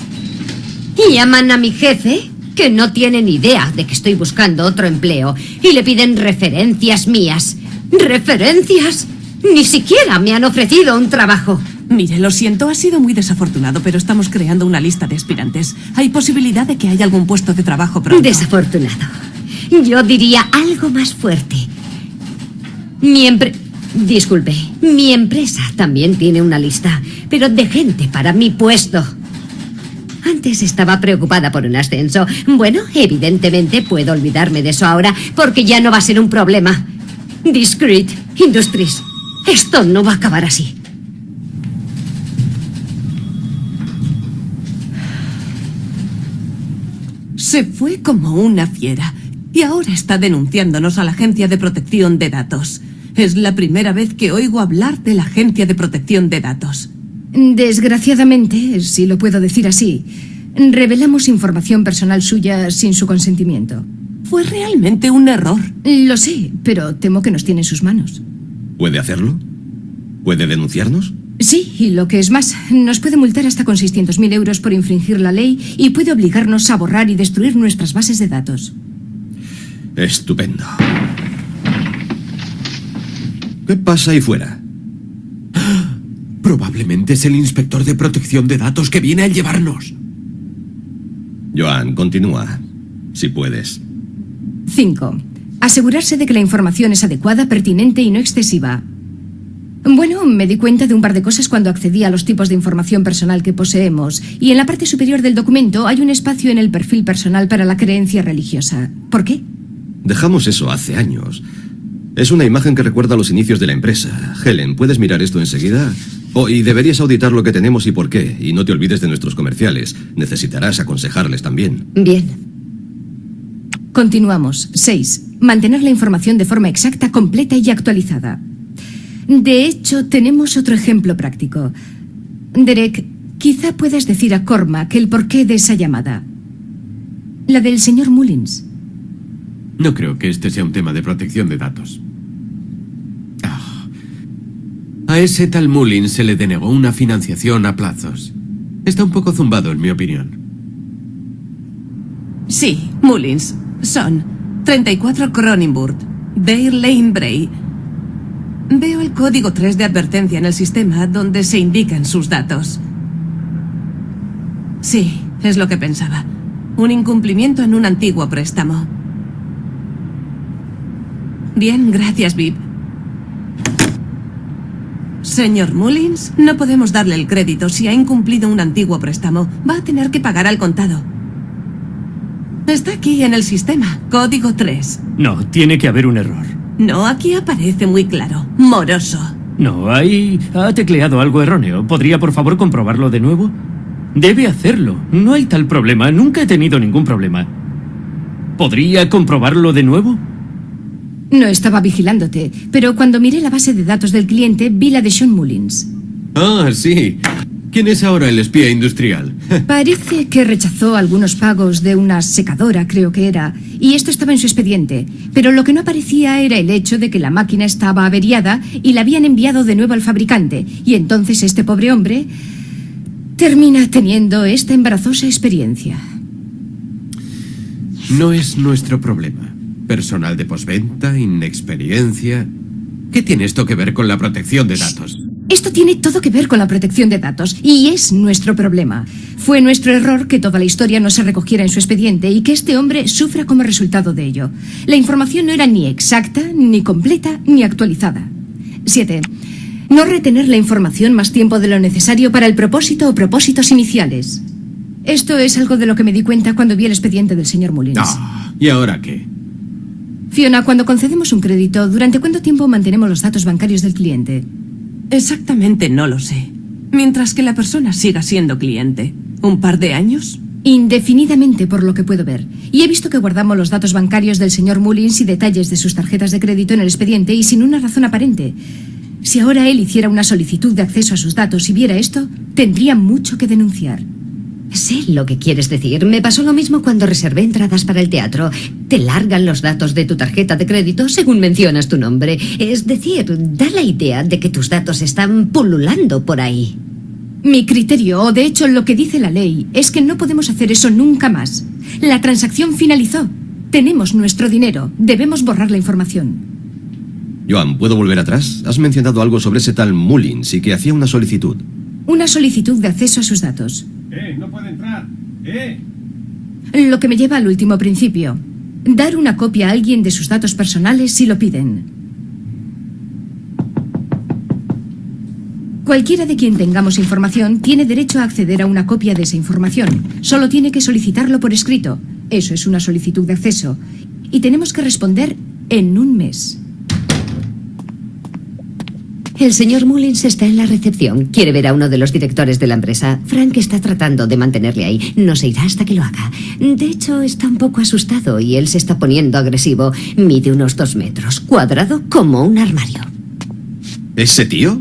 Llaman a mi jefe, que no tiene ni idea de que estoy buscando otro empleo, y le piden referencias mías. ¿Referencias? Ni siquiera me han ofrecido un trabajo. Mire, lo siento, ha sido muy desafortunado, pero estamos creando una lista de aspirantes. Hay posibilidad de que haya algún puesto de trabajo pronto. Desafortunado. Yo diría algo más fuerte. Disculpe, mi empresa también tiene una lista, pero de gente para mi puesto. Antes estaba preocupada por un ascenso. Bueno, evidentemente puedo olvidarme de eso ahora, porque ya no va a ser un problema. Discrete Industries. Esto no va a acabar así. Se fue como una fiera y ahora está denunciándonos a la Agencia de Protección de Datos. Es la primera vez que oigo hablar de la Agencia de Protección de Datos. Desgraciadamente, si lo puedo decir así, revelamos información personal suya sin su consentimiento. Fue realmente un error. Lo sé, pero temo que nos tiene en sus manos. ¿Puede hacerlo? ¿Puede denunciarnos? Sí, y lo que es más, nos puede multar hasta con 600.000 euros por infringir la ley y puede obligarnos a borrar y destruir nuestras bases de datos. Estupendo. ¿Qué pasa ahí fuera? Probablemente es el inspector de protección de datos que viene a llevarnos. Joan, continúa, si puedes. 5. Asegurarse de que la información es adecuada, pertinente y no excesiva. Bueno, me di cuenta de un par de cosas cuando accedí a los tipos de información personal que poseemos, y en la parte superior del documento hay un espacio en el perfil personal para la creencia religiosa. ¿Por qué? Dejamos eso hace años. Es una imagen que recuerda los inicios de la empresa. Helen, ¿puedes mirar esto enseguida? Y deberías auditar lo que tenemos y por qué. Y no te olvides de nuestros comerciales. Necesitarás aconsejarles también. Bien. Continuamos. 6. Mantener la información de forma exacta, completa y actualizada. De hecho, tenemos otro ejemplo práctico. Derek, quizá puedas decir a Cormac el porqué de esa llamada. La del señor Mullins. No creo que este sea un tema de protección de datos. A ese tal Mullins se le denegó una financiación a plazos. Está un poco zumbado, en mi opinión. Sí, Mullins. Son 34 Cronenburg, Dale Lane Bray. Veo el código 3 de advertencia en el sistema donde se indican sus datos. Sí, es lo que pensaba. Un incumplimiento en un antiguo préstamo. Bien, gracias, Viv. Señor Mullins, no podemos darle el crédito si ha incumplido un antiguo préstamo. Va a tener que pagar al contado. Está aquí en el sistema, código 3. No, tiene que haber un error. No, aquí aparece muy claro. Moroso. No, ahí ha tecleado algo erróneo. ¿Podría, por favor, comprobarlo de nuevo? Debe hacerlo. No hay tal problema. Nunca he tenido ningún problema. ¿Podría comprobarlo de nuevo? No estaba vigilándote, pero cuando miré la base de datos del cliente, vi la de Sean Mullins. Ah, sí. ¿Quién es ahora el espía industrial? Parece que rechazó algunos pagos de una secadora, creo que era, y esto estaba en su expediente. Pero lo que no aparecía era el hecho de que la máquina estaba averiada y la habían enviado de nuevo al fabricante. Y entonces este pobre hombre termina teniendo esta embarazosa experiencia. No es nuestro problema. Personal de postventa, inexperiencia... ¿Qué tiene esto que ver con la protección de datos? Esto tiene todo que ver con la protección de datos y es nuestro problema. Fue nuestro error que toda la historia no se recogiera en su expediente y que este hombre sufra como resultado de ello. La información no era ni exacta, ni completa, ni actualizada. 7. No retener la información más tiempo de lo necesario para el propósito o propósitos iniciales. Esto es algo de lo que me di cuenta cuando vi el expediente del señor Mullins. ¿Y ahora qué? Fiona, cuando concedemos un crédito, ¿durante cuánto tiempo mantenemos los datos bancarios del cliente? Exactamente no lo sé. Mientras que la persona siga siendo cliente. ¿Un par de años? Indefinidamente, por lo que puedo ver. Y he visto que guardamos los datos bancarios del señor Mullins y detalles de sus tarjetas de crédito en el expediente y sin una razón aparente. Si ahora él hiciera una solicitud de acceso a sus datos y viera esto, tendría mucho que denunciar. Sé lo que quieres decir. Me pasó lo mismo cuando reservé entradas para el teatro. Te largan los datos de tu tarjeta de crédito según mencionas tu nombre. Es decir, da la idea de que tus datos están pululando por ahí. Mi criterio, o de hecho lo que dice la ley, es que no podemos hacer eso nunca más. La transacción finalizó. Tenemos nuestro dinero. Debemos borrar la información. Joan, ¿puedo volver atrás? Has mencionado algo sobre ese tal Mullins y que hacía una solicitud. Una solicitud de acceso a sus datos. No puede entrar. Lo que me lleva al último principio. Dar una copia a alguien de sus datos personales si lo piden. Cualquiera de quien tengamos información tiene derecho a acceder a una copia de esa información. Solo tiene que solicitarlo por escrito. Eso es una solicitud de acceso. Y tenemos que responder en un mes. El señor Mullins está en la recepción. Quiere ver a uno de los directores de la empresa. Frank está tratando de mantenerle ahí. No se irá hasta que lo haga. De hecho, está un poco asustado y él se está poniendo agresivo. Mide unos 2 metros, cuadrado como un armario. ¿Ese tío?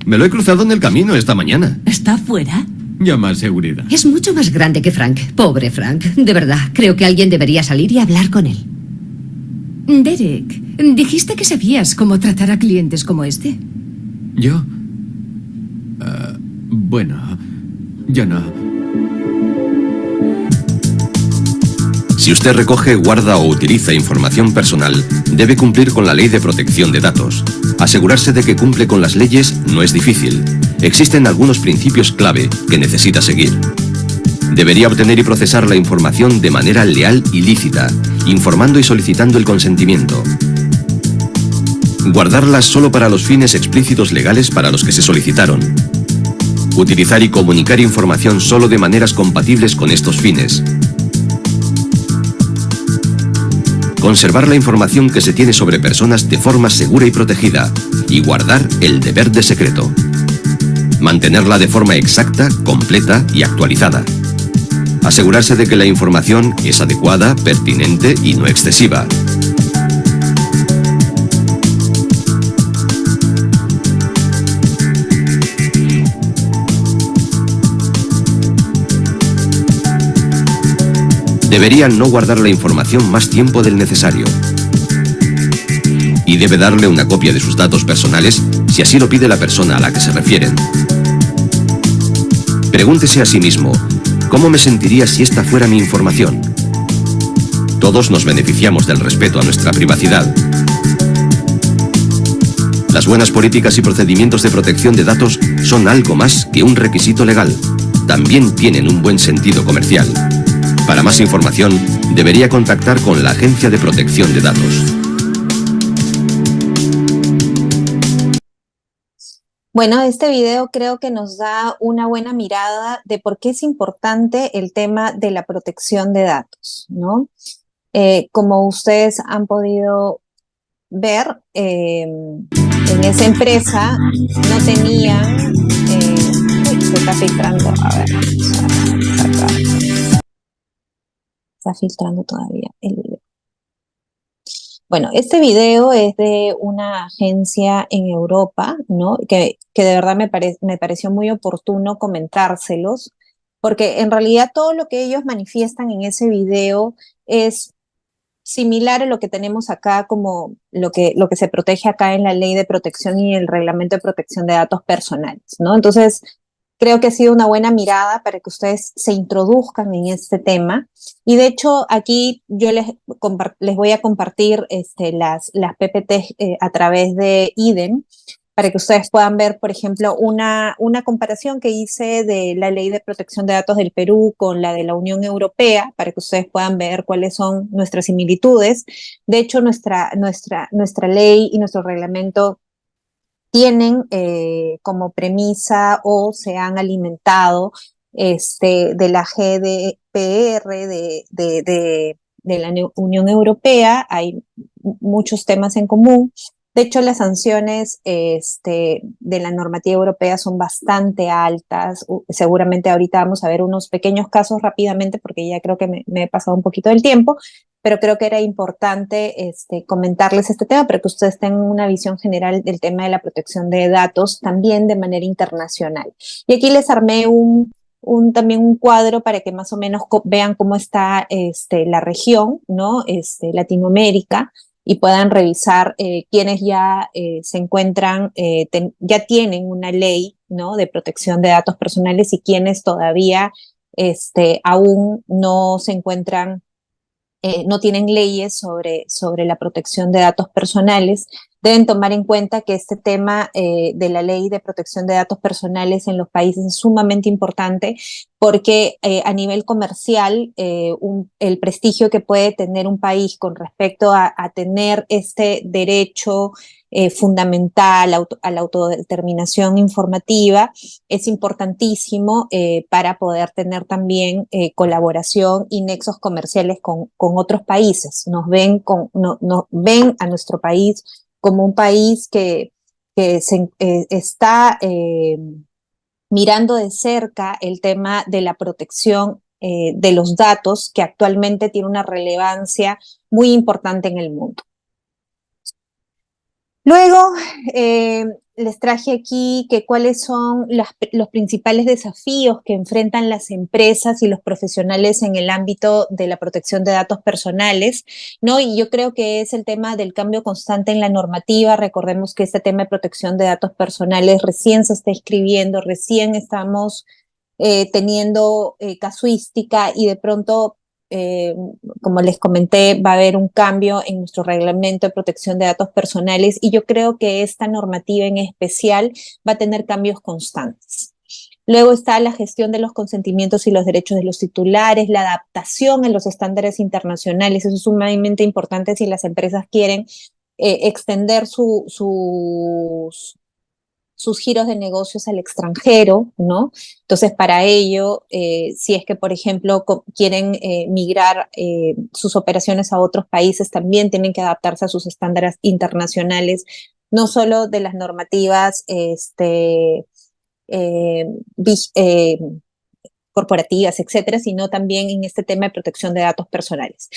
Me lo he cruzado en el camino esta mañana. ¿Está fuera? Llama a seguridad. Es mucho más grande que Frank. Pobre Frank. De verdad, creo que alguien debería salir y hablar con él. Derek, dijiste que sabías cómo tratar a clientes como este. ¿Yo? Bueno, yo no. Si usted recoge, guarda o utiliza información personal, debe cumplir con la Ley de Protección de Datos. Asegurarse de que cumple con las leyes no es difícil. Existen algunos principios clave que necesita seguir. Debería obtener y procesar la información de manera leal y lícita, informando y solicitando el consentimiento. Guardarlas solo para los fines explícitos legales para los que se solicitaron. Utilizar y comunicar información solo de maneras compatibles con estos fines. Conservar la información que se tiene sobre personas de forma segura y protegida, y guardar el deber de secreto. Mantenerla de forma exacta, completa y actualizada. Asegurarse de que la información es adecuada, pertinente y no excesiva. Deberían no guardar la información más tiempo del necesario. Y debe darle una copia de sus datos personales si así lo pide la persona a la que se refieren. Pregúntese a sí mismo, ¿cómo me sentiría si esta fuera mi información? Todos nos beneficiamos del respeto a nuestra privacidad. Las buenas políticas y procedimientos de protección de datos son algo más que un requisito legal. También tienen un buen sentido comercial. Para más información, debería contactar con la Agencia de Protección de Datos. Bueno, este video creo que nos da una buena mirada de por qué es importante el tema de la protección de datos, ¿no? Como ustedes han podido ver, en esa empresa no tenían... uy, se está filtrando, a ver, vamos a sacar. Está filtrando todavía el video. Bueno, este video es de una agencia en Europa, ¿no? Que de verdad me pareció muy oportuno comentárselos, porque en realidad todo lo que ellos manifiestan en ese video es similar a lo que tenemos acá, como lo que se protege acá en la Ley de Protección y el Reglamento de Protección de Datos Personales, ¿no? Entonces, creo que ha sido una buena mirada para que ustedes se introduzcan en este tema. Y de hecho, aquí yo les voy a compartir las PPTs a través de IDEM, para que ustedes puedan ver, por ejemplo, una comparación que hice de la Ley de Protección de Datos del Perú con la de la Unión Europea, para que ustedes puedan ver cuáles son nuestras similitudes. De hecho, nuestra ley y nuestro reglamento tienen como premisa o se han alimentado de la GDPR de la Unión Europea. Hay muchos temas en común. De hecho, las sanciones de la normativa europea son bastante altas. Seguramente ahorita vamos a ver unos pequeños casos rápidamente porque ya creo que me he pasado un poquito del tiempo, pero creo que era importante comentarles este tema para que ustedes tengan una visión general del tema de la protección de datos también de manera internacional. Y aquí les armé también un cuadro para que más o menos vean cómo está la región, ¿no? Latinoamérica, y puedan revisar quienes ya se encuentran, ya tienen una ley, ¿no? De protección de datos personales y quienes todavía aún no se encuentran, no tienen leyes sobre la protección de datos personales. deben tomar en cuenta que este tema de la ley de protección de datos personales en los países es sumamente importante porque a nivel comercial el prestigio que puede tener un país con respecto a tener este derecho fundamental a la autodeterminación informativa es importantísimo para poder tener también colaboración y nexos comerciales con otros países. Nos ven a nuestro país como un país que está mirando de cerca el tema de la protección de los datos, que actualmente tiene una relevancia muy importante en el mundo. Luego, les traje aquí que cuáles son los principales desafíos que enfrentan las empresas y los profesionales en el ámbito de la protección de datos personales, ¿no? Y yo creo que es el tema del cambio constante en la normativa. Recordemos que este tema de protección de datos personales recién se está escribiendo, recién estamos teniendo casuística y de pronto como les comenté, va a haber un cambio en nuestro reglamento de protección de datos personales y yo creo que esta normativa en especial va a tener cambios constantes. Luego está la gestión de los consentimientos y los derechos de los titulares, la adaptación a los estándares internacionales. Eso es sumamente importante si las empresas quieren extender sus giros de negocios al extranjero, ¿no? Entonces, para ello, si es que, por ejemplo, quieren migrar sus operaciones a otros países, también tienen que adaptarse a sus estándares internacionales, no solo de las normativas corporativas, etcétera, sino también en este tema de protección de datos personales.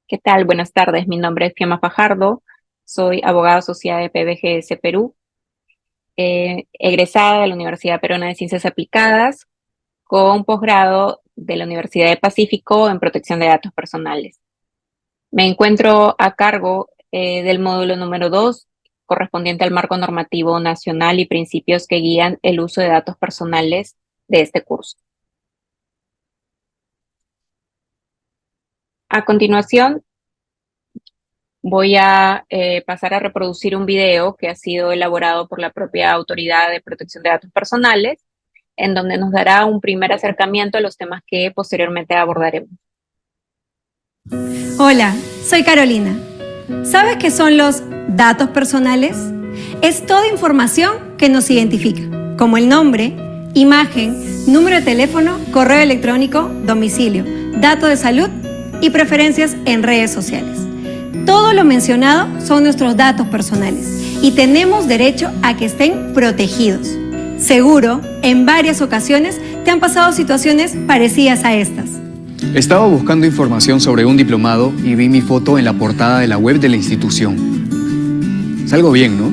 ¿Qué tal? Buenas tardes. Mi nombre es Fiamma Fajardo. Soy abogada asociada de PBGS Perú, egresada de la Universidad Peruana de Ciencias Aplicadas, con posgrado de la Universidad del Pacífico en protección de datos personales. Me encuentro a cargo del módulo número 2, correspondiente al marco normativo nacional y principios que guían el uso de datos personales de este curso. A continuación, voy a pasar a reproducir un video que ha sido elaborado por la propia Autoridad de Protección de Datos Personales, en donde nos dará un primer acercamiento a los temas que posteriormente abordaremos. Hola, soy Carolina. ¿Sabes qué son los datos personales? Es toda información que nos identifica, como el nombre, imagen, número de teléfono, correo electrónico, domicilio, dato de salud y preferencias en redes sociales. Todo lo mencionado son nuestros datos personales y tenemos derecho a que estén protegidos. Seguro, en varias ocasiones te han pasado situaciones parecidas a estas. Estaba buscando información sobre un diplomado y vi mi foto en la portada de la web de la institución. Salgo bien, ¿no?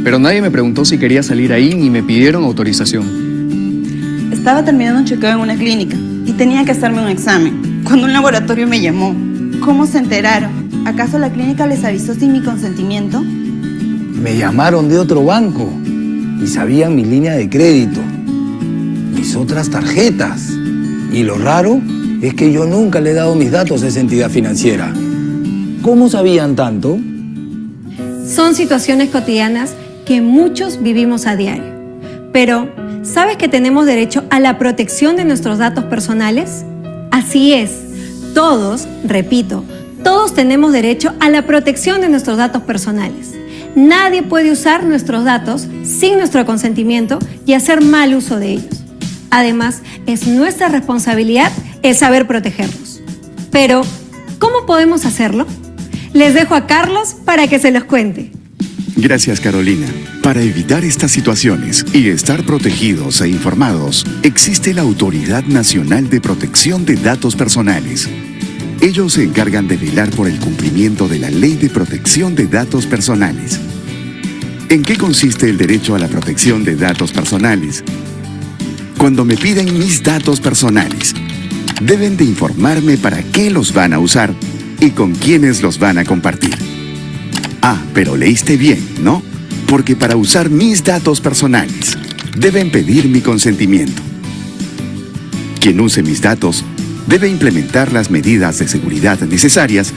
Pero nadie me preguntó si quería salir ahí ni me pidieron autorización. Estaba terminando un chequeo en una clínica y tenía que hacerme un examen, cuando un laboratorio me llamó. ¿Cómo se enteraron? ¿Acaso la clínica les avisó sin mi consentimiento? Me llamaron de otro banco y sabían mi línea de crédito, mis otras tarjetas. Y lo raro es que yo nunca le he dado mis datos a esa entidad financiera. ¿Cómo sabían tanto? Son situaciones cotidianas que muchos vivimos a diario. Pero, ¿sabes que tenemos derecho a la protección de nuestros datos personales? Así es. Todos, repito, todos tenemos derecho a la protección de nuestros datos personales. Nadie puede usar nuestros datos sin nuestro consentimiento y hacer mal uso de ellos. Además, es nuestra responsabilidad el saber protegerlos. Pero, ¿cómo podemos hacerlo? Les dejo a Carlos para que se los cuente. Gracias, Carolina. Para evitar estas situaciones y estar protegidos e informados, existe la Autoridad Nacional de Protección de Datos Personales. Ellos se encargan de velar por el cumplimiento de la Ley de Protección de Datos Personales. ¿En qué consiste el derecho a la protección de datos personales? Cuando me piden mis datos personales, deben de informarme para qué los van a usar y con quiénes los van a compartir. Ah, pero leíste bien, ¿no? Porque para usar mis datos personales, deben pedir mi consentimiento. Quien use mis datos debe implementar las medidas de seguridad necesarias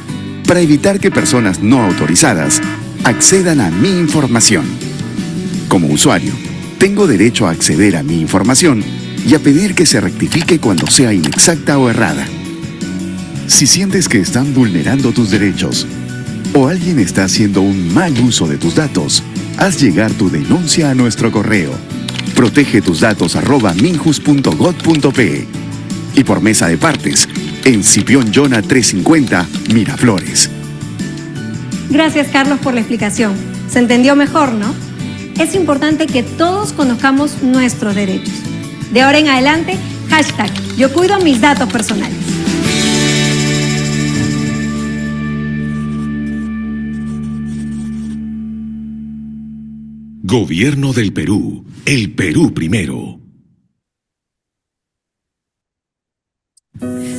para evitar que personas no autorizadas accedan a mi información. Como usuario, tengo derecho a acceder a mi información y a pedir que se rectifique cuando sea inexacta o errada. Si sientes que están vulnerando tus derechos o alguien está haciendo un mal uso de tus datos, haz llegar tu denuncia a nuestro correo protegetusdatos@minjus.gov.pe y por mesa de partes en Cipión Yona 350, Miraflores. Gracias, Carlos, por la explicación. Se entendió mejor, ¿no? Es importante que todos conozcamos nuestros derechos. De ahora en adelante, hashtag yo cuido mis datos personales. Gobierno del Perú. El Perú primero.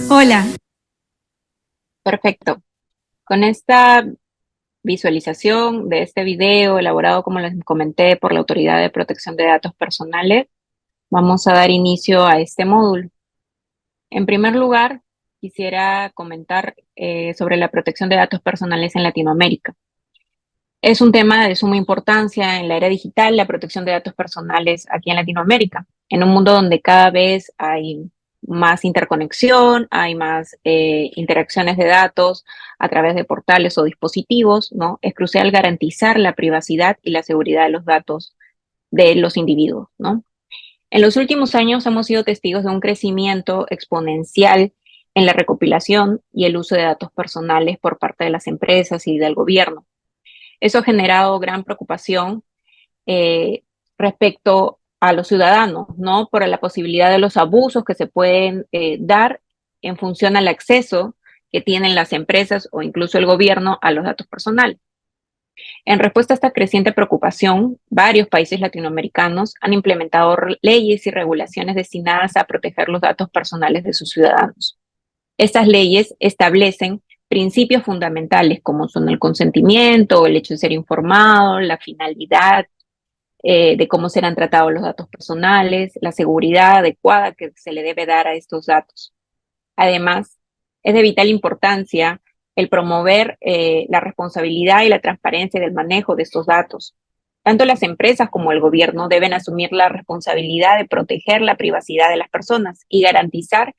Hola. Perfecto. Con esta visualización de este video elaborado, como les comenté, por la Autoridad de Protección de Datos Personales, vamos a dar inicio a este módulo. En primer lugar, quisiera comentar sobre la protección de datos personales en Latinoamérica. Es un tema de suma importancia en la era digital, la protección de datos personales aquí en Latinoamérica, en un mundo donde cada vez hay más interconexión, hay más interacciones de datos a través de portales o dispositivos, ¿no? Es crucial garantizar la privacidad y la seguridad de los datos de los individuos, ¿no? En los últimos años hemos sido testigos de un crecimiento exponencial en la recopilación y el uso de datos personales por parte de las empresas y del gobierno. Eso ha generado gran preocupación respecto a los ciudadanos, ¿no? Por la posibilidad de los abusos que se pueden dar en función al acceso que tienen las empresas o incluso el gobierno a los datos personales. En respuesta a esta creciente preocupación, varios países latinoamericanos han implementado leyes y regulaciones destinadas a proteger los datos personales de sus ciudadanos. Estas leyes establecen principios fundamentales como son el consentimiento, el hecho de ser informado, la finalidad, de cómo serán tratados los datos personales, la seguridad adecuada que se le debe dar a estos datos. Además, es de vital importancia el promover la responsabilidad y la transparencia del manejo de estos datos. Tanto las empresas como el gobierno deben asumir la responsabilidad de proteger la privacidad de las personas y garantizar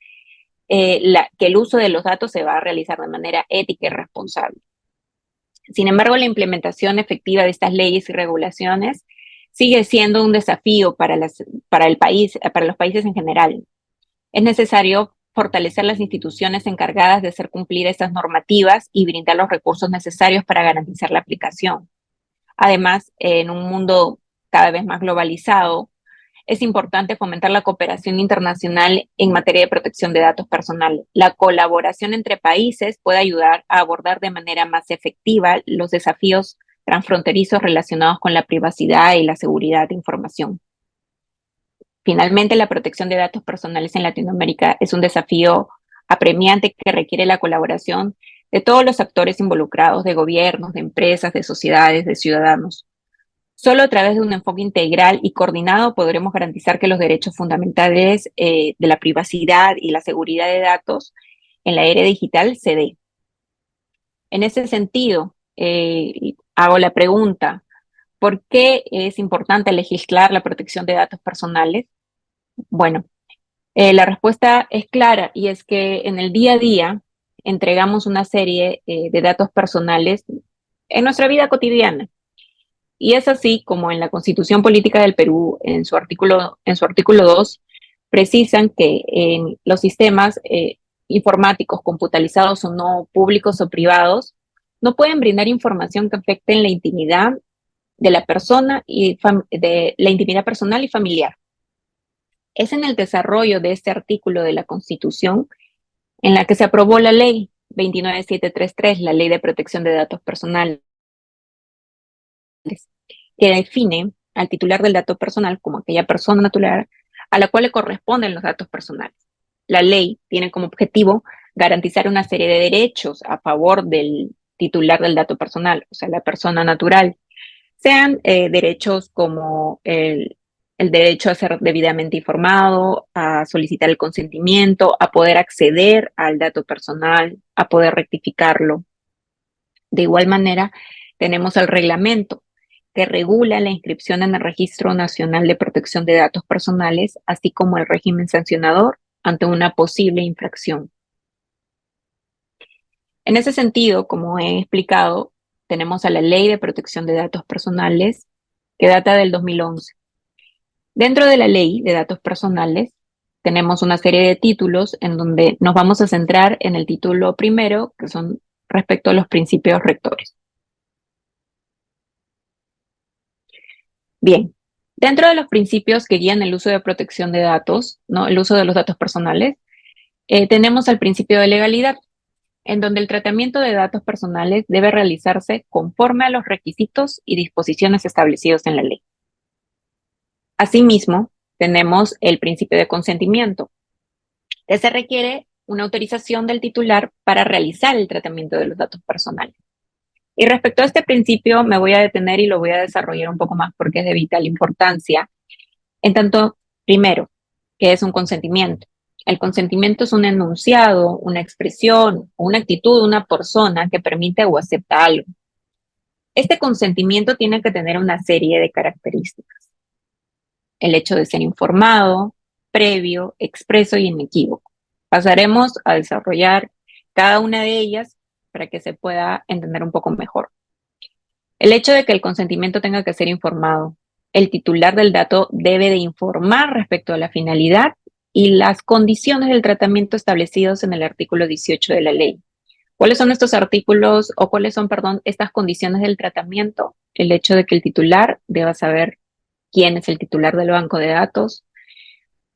que el uso de los datos se va a realizar de manera ética y responsable. Sin embargo, la implementación efectiva de estas leyes y regulaciones sigue siendo un desafío para el país, para los países en general. Es necesario fortalecer las instituciones encargadas de hacer cumplir estas normativas y brindar los recursos necesarios para garantizar la aplicación. Además, en un mundo cada vez más globalizado, es importante fomentar la cooperación internacional en materia de protección de datos personales. La colaboración entre países puede ayudar a abordar de manera más efectiva los desafíos transfronterizos relacionados con la privacidad y la seguridad de información. Finalmente, la protección de datos personales en Latinoamérica es un desafío apremiante que requiere la colaboración de todos los actores involucrados, de gobiernos, de empresas, de sociedades, de ciudadanos. Solo a través de un enfoque integral y coordinado podremos garantizar que los derechos fundamentales de la privacidad y la seguridad de datos en la era digital se dé. En ese sentido, hago la pregunta, ¿por qué es importante legislar la protección de datos personales? Bueno, la respuesta es clara y es que en el día a día entregamos una serie de datos personales en nuestra vida cotidiana. Y es así como en la Constitución Política del Perú, en su artículo 2, precisan que en los sistemas informáticos, computalizados o no, públicos o privados, no pueden brindar información que afecte en la intimidad de la persona y de la intimidad personal y familiar. Es en el desarrollo de este artículo de la Constitución en la que se aprobó la Ley 29733, la Ley de Protección de Datos Personales, que define al titular del dato personal como aquella persona natural a la cual le corresponden los datos personales. La ley tiene como objetivo garantizar una serie de derechos a favor del titular del dato personal, o sea, la persona natural, sean derechos como el derecho a ser debidamente informado, a solicitar el consentimiento, a poder acceder al dato personal, a poder rectificarlo. De igual manera, tenemos el reglamento que regula la inscripción en el Registro Nacional de Protección de Datos Personales, así como el régimen sancionador ante una posible infracción. En ese sentido, como he explicado, tenemos a la Ley de Protección de Datos Personales, que data del 2011. Dentro de la Ley de Datos Personales, tenemos una serie de títulos en donde nos vamos a centrar en el título primero, que son respecto a los principios rectores. Bien, dentro de los principios que guían el uso de protección de datos, ¿no? El uso de los datos personales, tenemos el principio de legalidad, en donde el tratamiento de datos personales debe realizarse conforme a los requisitos y disposiciones establecidos en la ley. Asimismo, tenemos el principio de consentimiento, que se requiere una autorización del titular para realizar el tratamiento de los datos personales. Y respecto a este principio me voy a detener y lo voy a desarrollar un poco más porque es de vital importancia. En tanto, primero, ¿qué es un consentimiento? El consentimiento es un enunciado, una expresión o una actitud de una persona que permite o acepta algo. Este consentimiento tiene que tener una serie de características. El hecho de ser informado, previo, expreso y inequívoco. Pasaremos a desarrollar cada una de ellas para que se pueda entender un poco mejor. El hecho de que el consentimiento tenga que ser informado. El titular del dato debe de informar respecto a la finalidad y las condiciones del tratamiento establecidos en el artículo 18 de la ley. ¿Cuáles son estos artículos o cuáles son, estas condiciones del tratamiento? El hecho de que el titular deba saber quién es el titular del banco de datos,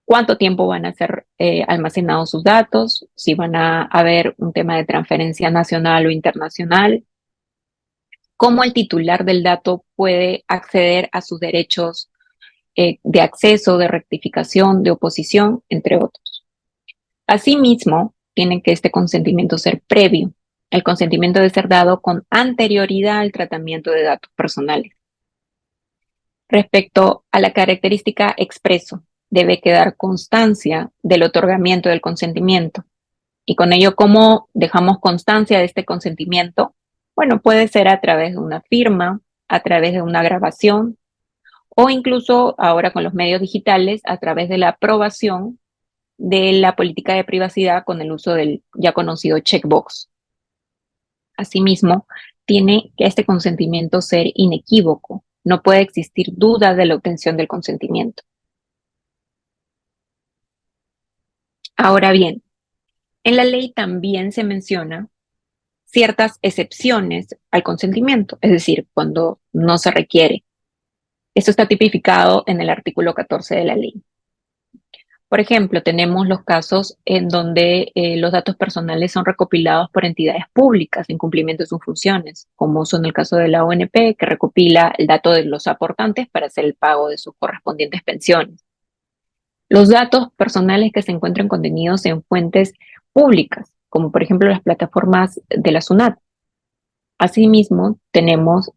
cuánto tiempo van a ser almacenados sus datos, si van a haber un tema de transferencia nacional o internacional, cómo el titular del dato puede acceder a sus derechos de acceso, de rectificación, de oposición, entre otros. Asimismo, tiene que este consentimiento ser previo. El consentimiento debe ser dado con anterioridad al tratamiento de datos personales. Respecto a la característica expreso, debe quedar constancia del otorgamiento del consentimiento. Y con ello, ¿cómo dejamos constancia de este consentimiento? Bueno, puede ser a través de una firma, a través de una grabación, o incluso ahora con los medios digitales, a través de la aprobación de la política de privacidad con el uso del ya conocido checkbox. Asimismo, tiene que este consentimiento ser inequívoco. No puede existir duda de la obtención del consentimiento. Ahora bien, en la ley también se menciona ciertas excepciones al consentimiento, es decir, cuando no se requiere. Esto está tipificado en el artículo 14 de la ley. Por ejemplo, tenemos los casos en donde los datos personales son recopilados por entidades públicas en cumplimiento de sus funciones, como son el caso de la ONP, que recopila el dato de los aportantes para hacer el pago de sus correspondientes pensiones. Los datos personales que se encuentran contenidos en fuentes públicas, como por ejemplo las plataformas de la SUNAT. Asimismo, tenemos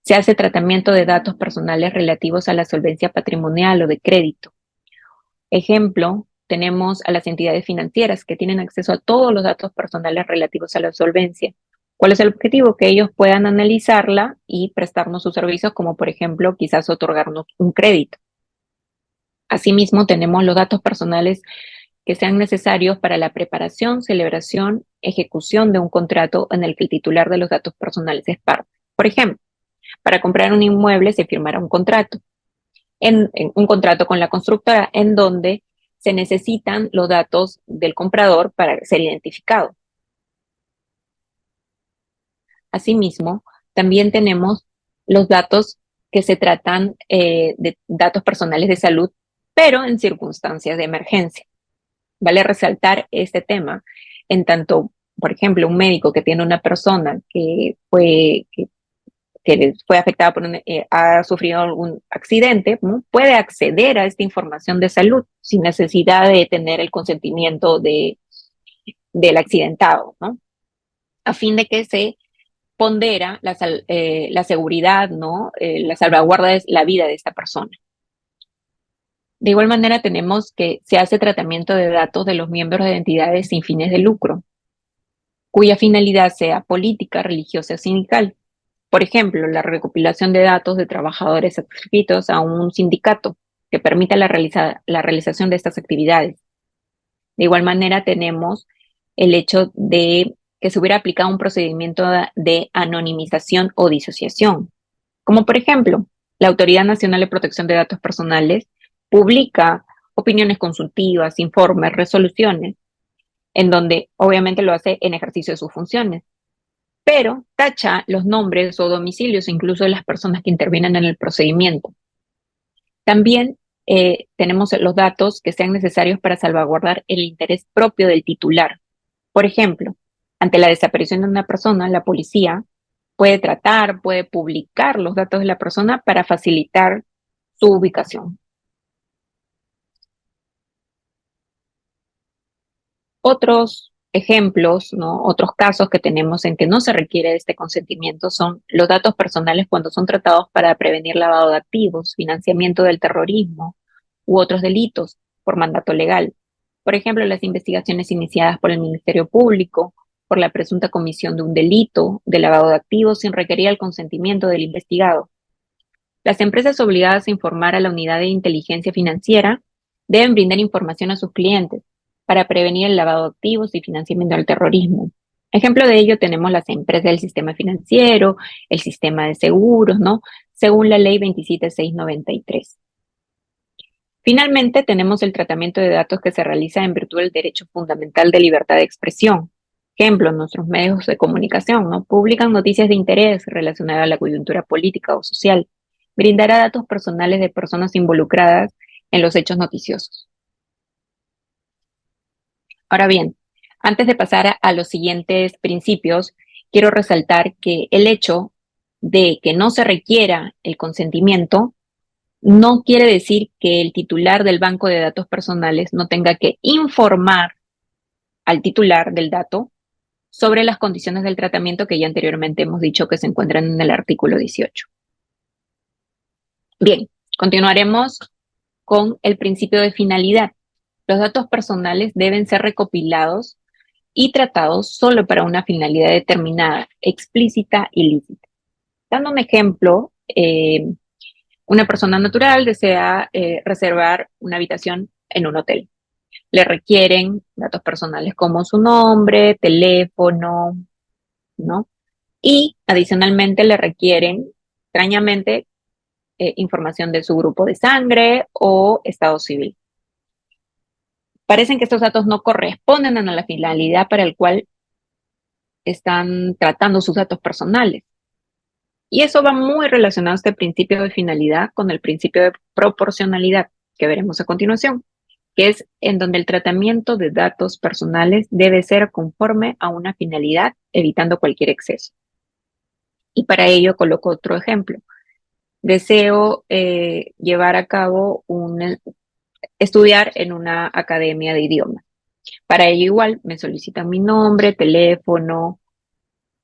se hace tratamiento de datos personales relativos a la solvencia patrimonial o de crédito. Ejemplo, tenemos a las entidades financieras que tienen acceso a todos los datos personales relativos a la solvencia. ¿Cuál es el objetivo? Que ellos puedan analizarla y prestarnos sus servicios, como por ejemplo, quizás otorgarnos un crédito. Asimismo, tenemos los datos personales que sean necesarios para la preparación, celebración, ejecución de un contrato en el que el titular de los datos personales es parte. Por ejemplo, para comprar un inmueble se firmará un contrato. En un contrato con la constructora en donde se necesitan los datos del comprador para ser identificado. Asimismo, también tenemos los datos que se tratan de datos personales de salud, pero en circunstancias de emergencia. Vale resaltar este tema en tanto, por ejemplo, un médico que tiene una persona que fue afectada ha sufrido algún accidente, ¿no? Puede acceder a esta información de salud sin necesidad de tener el consentimiento del accidentado, ¿no? A fin de que se pondera la seguridad, ¿no? La salvaguarda de la vida de esta persona. De igual manera tenemos que se hace tratamiento de datos de los miembros de entidades sin fines de lucro, cuya finalidad sea política, religiosa o sindical. Por ejemplo, la recopilación de datos de trabajadores adscritos a un sindicato que permita la realización de estas actividades. De igual manera, tenemos el hecho de que se hubiera aplicado un procedimiento de anonimización o disociación. Como por ejemplo, la Autoridad Nacional de Protección de Datos Personales publica opiniones consultivas, informes, resoluciones, en donde obviamente lo hace en ejercicio de sus funciones, pero tacha los nombres o domicilios incluso de las personas que intervienen en el procedimiento. También tenemos los datos que sean necesarios para salvaguardar el interés propio del titular. Por ejemplo, ante la desaparición de una persona, la policía puede publicar los datos de la persona para facilitar su ubicación. Otros ejemplos, ¿no? Otros casos que tenemos en que no se requiere de este consentimiento son los datos personales cuando son tratados para prevenir lavado de activos, financiamiento del terrorismo u otros delitos por mandato legal. Por ejemplo, las investigaciones iniciadas por el Ministerio Público por la presunta comisión de un delito de lavado de activos sin requerir el consentimiento del investigado. Las empresas obligadas a informar a la unidad de inteligencia financiera deben brindar información a sus clientes para prevenir el lavado de activos y financiamiento del terrorismo. Ejemplo de ello tenemos las empresas del sistema financiero, el sistema de seguros, ¿no? Según la ley 27693. Finalmente, tenemos el tratamiento de datos que se realiza en virtud del derecho fundamental de libertad de expresión. Ejemplo, nuestros medios de comunicación, ¿no? Publican noticias de interés relacionadas a la coyuntura política o social. Brindará datos personales de personas involucradas en los hechos noticiosos. Ahora bien, antes de pasar a los siguientes principios, quiero resaltar que el hecho de que no se requiera el consentimiento no quiere decir que el titular del banco de datos personales no tenga que informar al titular del dato sobre las condiciones del tratamiento que ya anteriormente hemos dicho que se encuentran en el artículo 18. Bien, continuaremos con el principio de finalidad. Los datos personales deben ser recopilados y tratados solo para una finalidad determinada, explícita y lícita. Dando un ejemplo, una persona natural desea reservar una habitación en un hotel. Le requieren datos personales como su nombre, teléfono, ¿no? Y adicionalmente le requieren, extrañamente, información de su grupo de sangre o estado civil. Parecen que estos datos no corresponden a la finalidad para el cual están tratando sus datos personales. Y eso va muy relacionado a este principio de finalidad con el principio de proporcionalidad, que veremos a continuación, que es en donde el tratamiento de datos personales debe ser conforme a una finalidad, evitando cualquier exceso. Y para ello coloco otro ejemplo. Deseo llevar a cabo estudiar en una academia de idiomas. Para ello igual me solicitan mi nombre, teléfono,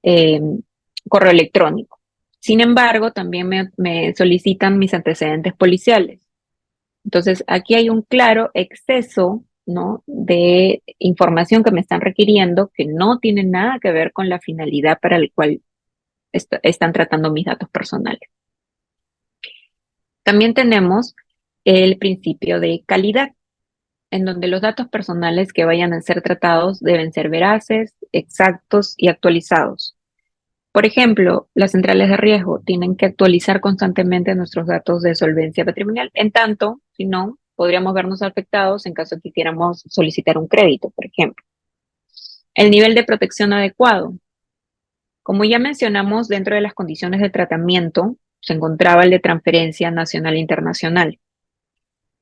correo electrónico. Sin embargo, también me solicitan mis antecedentes policiales. Entonces, aquí hay un claro exceso, ¿no?, de información que me están requiriendo que no tiene nada que ver con la finalidad para la cual están tratando mis datos personales. También tenemos el principio de calidad, en donde los datos personales que vayan a ser tratados deben ser veraces, exactos y actualizados. Por ejemplo, las centrales de riesgo tienen que actualizar constantemente nuestros datos de solvencia patrimonial. En tanto, si no, podríamos vernos afectados en caso de que quisiéramos solicitar un crédito, por ejemplo. El nivel de protección adecuado. Como ya mencionamos, dentro de las condiciones de tratamiento se encontraba el de transferencia nacional e internacional.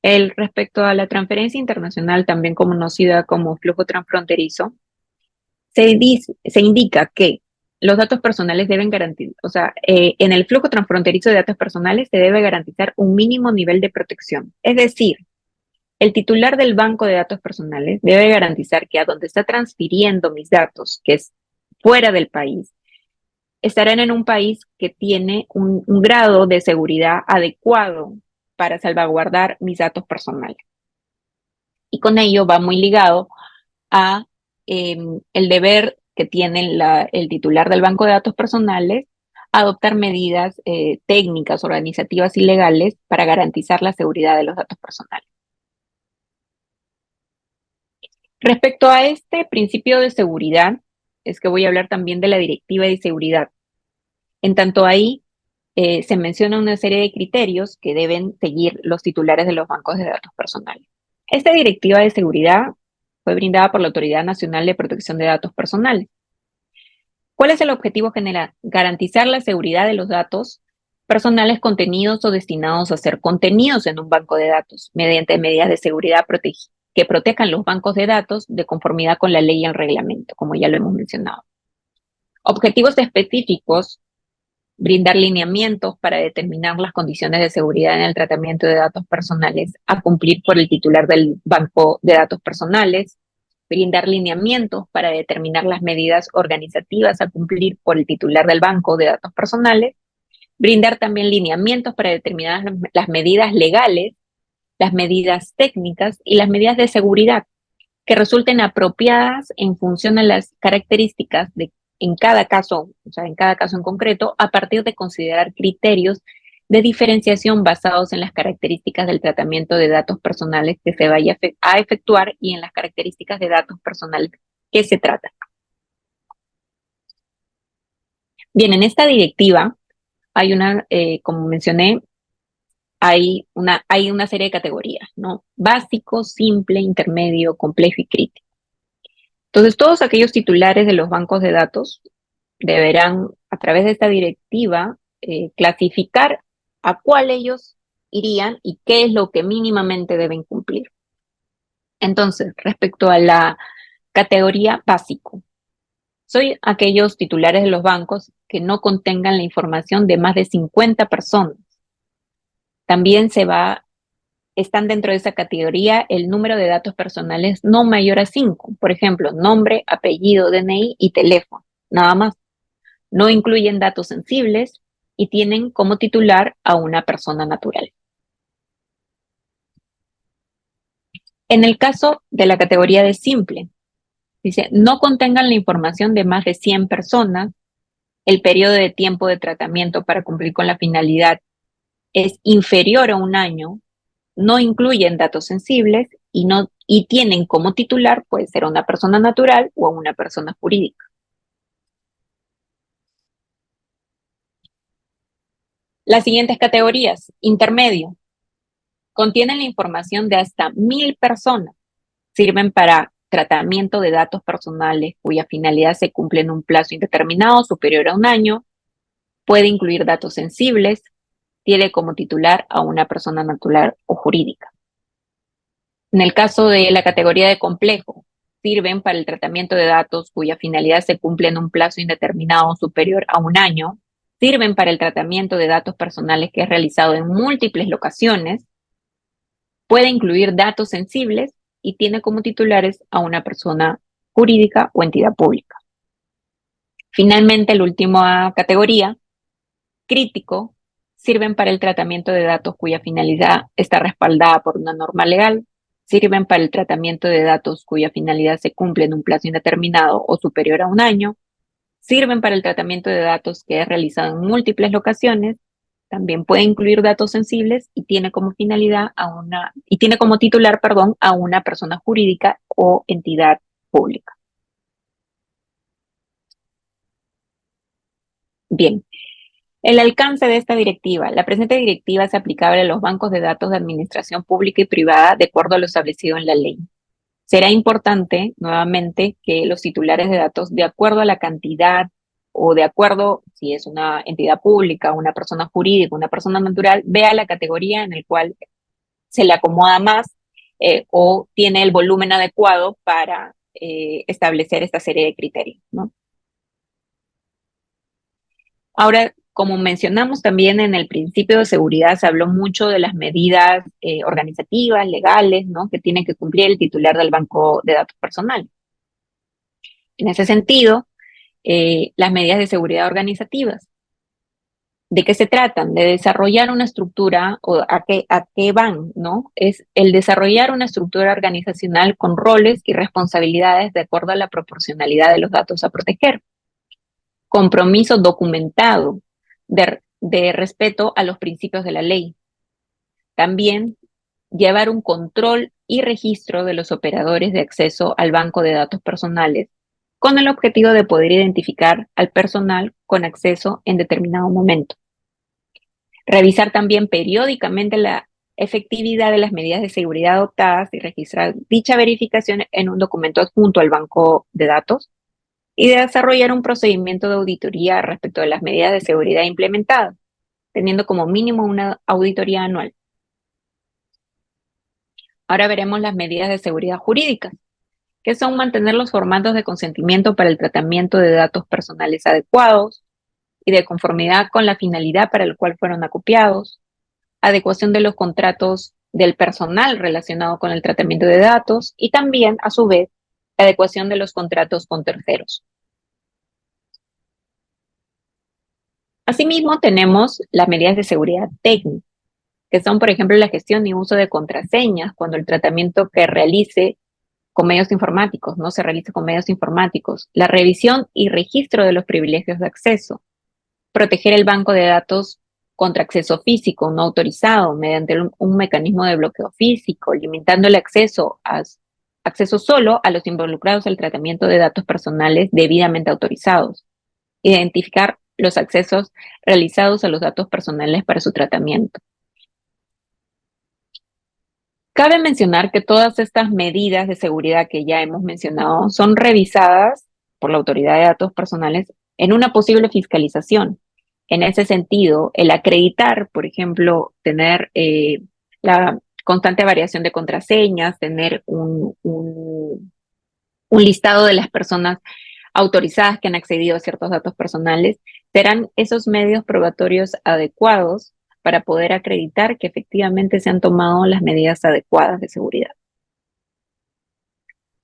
Respecto a la transferencia internacional, también conocida como flujo transfronterizo, se indica que los datos personales deben garantizar, en el flujo transfronterizo de datos personales se debe garantizar un mínimo nivel de protección. Es decir, el titular del banco de datos personales debe garantizar que a donde está transfiriendo mis datos, que es fuera del país, estarán en un país que tiene un grado de seguridad adecuado para salvaguardar mis datos personales. Y con ello va muy ligado a el deber que tiene el titular del banco de datos personales adoptar medidas técnicas, organizativas y legales para garantizar la seguridad de los datos personales. Respecto a este principio de seguridad, es que voy a hablar también de la Directiva de Seguridad. En tanto ahí se menciona una serie de criterios que deben seguir los titulares de los bancos de datos personales. Esta Directiva de Seguridad fue brindada por la Autoridad Nacional de Protección de Datos Personales. ¿Cuál es el objetivo general? Garantizar la seguridad de los datos personales contenidos o destinados a ser contenidos en un banco de datos mediante medidas de seguridad que protejan los bancos de datos de conformidad con la ley y el reglamento, como ya lo hemos mencionado. Objetivos específicos: brindar lineamientos para determinar las condiciones de seguridad en el tratamiento de datos personales a cumplir por el titular del banco de datos personales, brindar lineamientos para determinar las medidas organizativas a cumplir por el titular del banco de datos personales, brindar también lineamientos para determinar las medidas legales, las medidas técnicas y las medidas de seguridad que resulten apropiadas en función a las características en cada caso en concreto, a partir de considerar criterios de diferenciación basados en las características del tratamiento de datos personales que se vaya a efectuar y en las características de datos personales que se trata. Bien, en esta directiva hay como mencioné, hay una serie de categorías, ¿no? Básico, simple, intermedio, complejo y crítico. Entonces, todos aquellos titulares de los bancos de datos deberán, a través de esta directiva, clasificar a cuál ellos irían y qué es lo que mínimamente deben cumplir. Entonces, respecto a la Categoría básico. Soy aquellos titulares de los bancos que no contengan la información de más de 50 personas. También están dentro de esa categoría el número de datos personales no mayor a 5. Por ejemplo, nombre, apellido, DNI y teléfono. Nada más. No incluyen datos sensibles y tienen como titular a una persona natural. En el caso de la categoría de simple, dice, no contengan la información de más de 100 personas, el periodo de tiempo de tratamiento para cumplir con la finalidad es inferior a un año, no incluyen datos sensibles y tienen como titular, puede ser una persona natural o una persona jurídica. Las siguientes categorías, intermedio, contienen la información de hasta 1000 personas, sirven para tratamiento de datos personales cuya finalidad se cumple en un plazo indeterminado superior a un año, puede incluir datos sensibles, tiene como titular a una persona natural o jurídica. En el caso de la categoría de complejo, sirven para el tratamiento de datos cuya finalidad se cumple en un plazo indeterminado superior a un año, sirven para el tratamiento de datos personales que es realizado en múltiples locaciones, puede incluir datos sensibles y tiene como titulares a una persona jurídica o entidad pública. Finalmente, la última categoría, crítico, sirven para el tratamiento de datos cuya finalidad está respaldada por una norma legal, sirven para el tratamiento de datos cuya finalidad se cumple en un plazo indeterminado o superior a un año, sirven para el tratamiento de datos que es realizado en múltiples locaciones, también puede incluir datos sensibles y tiene como finalidad tiene como titular, a una persona jurídica o entidad pública. Bien. El alcance de esta directiva. La presente directiva es aplicable a los bancos de datos de administración pública y privada de acuerdo a lo establecido en la ley. Será importante, nuevamente, que los titulares de datos, de acuerdo a la cantidad o de acuerdo, si es una entidad pública, una persona jurídica, una persona natural, vea la categoría en el cual se le acomoda más o tiene el volumen adecuado para establecer esta serie de criterios, ¿no? Ahora, como mencionamos también en el principio de seguridad, se habló mucho de las medidas organizativas, legales, ¿no?, que tiene que cumplir el titular del banco de datos personales. En ese sentido, las medidas de seguridad organizativas. ¿De qué se tratan? De desarrollar una estructura, o a qué van, ¿no? Es el desarrollar una estructura organizacional con roles y responsabilidades de acuerdo a la proporcionalidad de los datos a proteger. Compromiso documentado de respeto a los principios de la ley. También llevar un control y registro de los operadores de acceso al banco de datos personales con el objetivo de poder identificar al personal con acceso en determinado momento. Revisar también periódicamente la efectividad de las medidas de seguridad adoptadas y registrar dicha verificación en un documento adjunto al banco de datos y de desarrollar un procedimiento de auditoría respecto de las medidas de seguridad implementadas, teniendo como mínimo una auditoría anual. Ahora veremos las medidas de seguridad jurídicas, que son mantener los formatos de consentimiento para el tratamiento de datos personales adecuados y de conformidad con la finalidad para el cual fueron acopiados, adecuación de los contratos del personal relacionado con el tratamiento de datos y también, a su vez, la adecuación de los contratos con terceros. Asimismo, tenemos las medidas de seguridad técnica, que son, por ejemplo, la gestión y uso de contraseñas cuando el tratamiento que realice con medios informáticos, no se realice con medios informáticos, la revisión y registro de los privilegios de acceso, proteger el banco de datos contra acceso físico no autorizado mediante un mecanismo de bloqueo físico, limitando el acceso solo a los involucrados al tratamiento de datos personales debidamente autorizados, identificar los accesos realizados a los datos personales para su tratamiento. Cabe mencionar que todas estas medidas de seguridad que ya hemos mencionado son revisadas por la Autoridad de Datos Personales en una posible fiscalización. En ese sentido, el acreditar, por ejemplo, tener la constante variación de contraseñas, tener un un listado de las personas autorizadas que han accedido a ciertos datos personales, serán esos medios probatorios adecuados para poder acreditar que efectivamente se han tomado las medidas adecuadas de seguridad.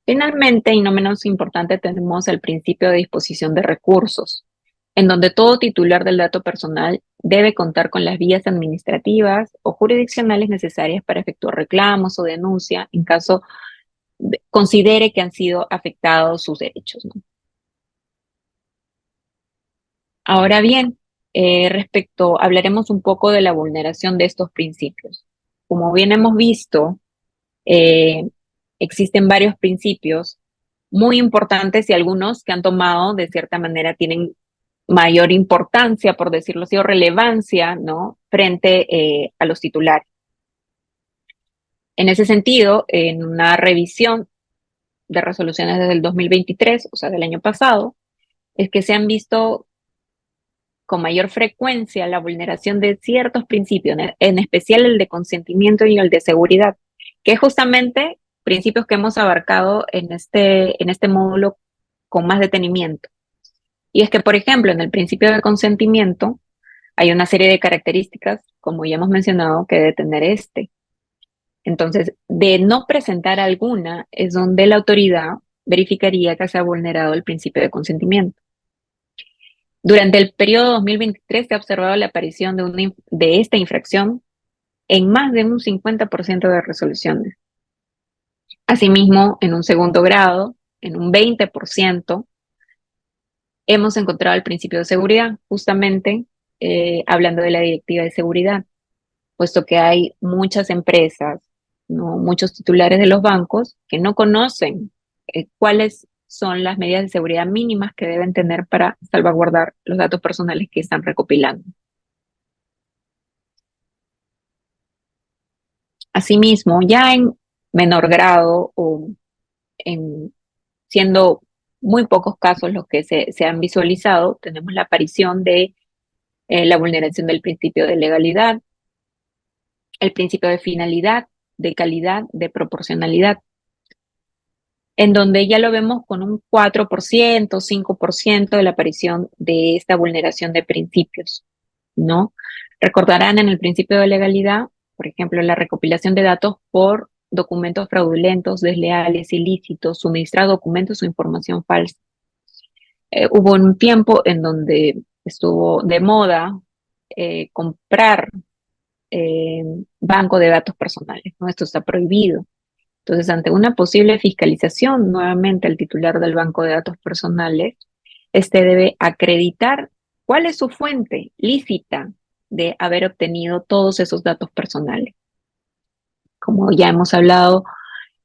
Finalmente, y no menos importante, tenemos el principio de disposición de recursos, en donde todo titular del dato personal debe contar con las vías administrativas o jurisdiccionales necesarias para efectuar reclamos o denuncia en caso considere que han sido afectados sus derechos, ¿no? Ahora bien, hablaremos un poco de la vulneración de estos principios. Como bien hemos visto, existen varios principios muy importantes y algunos que han tomado, de cierta manera, tienen mayor importancia, por decirlo así, o relevancia, ¿no?, frente a los titulares. En ese sentido, en una revisión de resoluciones desde el 2023, o sea, del año pasado, es que se han visto con mayor frecuencia la vulneración de ciertos principios, en especial el de consentimiento y el de seguridad, que es justamente principios que hemos abarcado en este módulo con más detenimiento. Y es que, por ejemplo, en el principio de consentimiento hay una serie de características, como ya hemos mencionado, que debe tener este. Entonces, de no presentar alguna es donde la autoridad verificaría que se ha vulnerado el principio de consentimiento. Durante el periodo 2023 se ha observado la aparición de esta infracción en más de un 50% de resoluciones. Asimismo, en un segundo grado, en un 20%, hemos encontrado el principio de seguridad, justamente hablando de la directiva de seguridad, puesto que hay muchas empresas, ¿no?, muchos titulares de los bancos que no conocen cuáles son las medidas de seguridad mínimas que deben tener para salvaguardar los datos personales que están recopilando. Asimismo, ya en menor grado o siendo muy pocos casos los que se han visualizado, tenemos la aparición de la vulneración del principio de legalidad, el principio de finalidad, de calidad, de proporcionalidad, en donde ya lo vemos con un 4%, 5% de la aparición de esta vulneración de principios, ¿no? Recordarán en el principio de legalidad, por ejemplo, la recopilación de datos por documentos fraudulentos, desleales, ilícitos, suministrar documentos o información falsa. Hubo un tiempo en donde estuvo de moda comprar banco de datos personales, ¿no? Esto está prohibido. Entonces, ante una posible fiscalización, nuevamente el titular del banco de datos personales, debe acreditar cuál es su fuente lícita de haber obtenido todos esos datos personales. Como ya hemos hablado,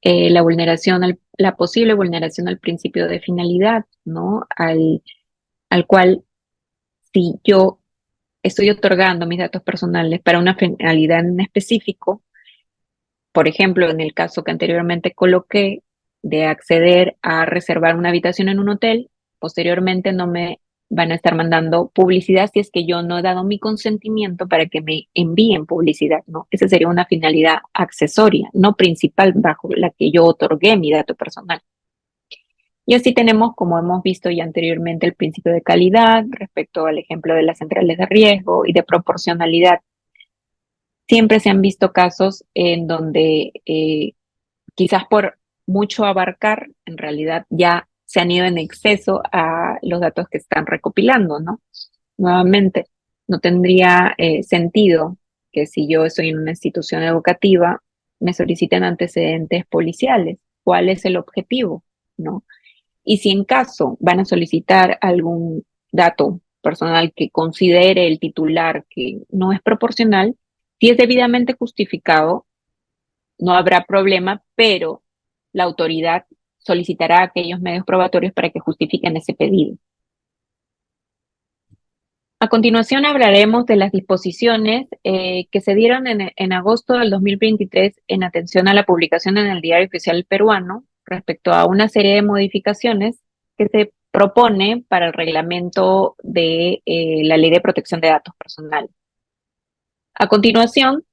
la posible vulneración al principio de finalidad, ¿no?, al cual, si yo estoy otorgando mis datos personales para una finalidad en específico, por ejemplo, en el caso que anteriormente coloqué de acceder a reservar una habitación en un hotel, posteriormente no me van a estar mandando publicidad si es que yo no he dado mi consentimiento para que me envíen publicidad, ¿no? Esa sería una finalidad accesoria, no principal, bajo la que yo otorgué mi dato personal. Y así tenemos, como hemos visto ya anteriormente, el principio de calidad respecto al ejemplo de las centrales de riesgo y de proporcionalidad. Siempre se han visto casos en donde quizás por mucho abarcar, en realidad ya se han ido en exceso a los datos que están recopilando, ¿no? Nuevamente, no tendría sentido que si yo estoy en una institución educativa, me soliciten antecedentes policiales. ¿Cuál es el objetivo? ¿No? Y si en caso van a solicitar algún dato personal que considere el titular que no es proporcional, si es debidamente justificado, no habrá problema, pero la autoridad solicitará aquellos medios probatorios para que justifiquen ese pedido. A continuación hablaremos de las disposiciones que se dieron en agosto del 2023 en atención a la publicación en el Diario Oficial Peruano respecto a una serie de modificaciones que se propone para el reglamento de la Ley de Protección de Datos Personales. A continuación,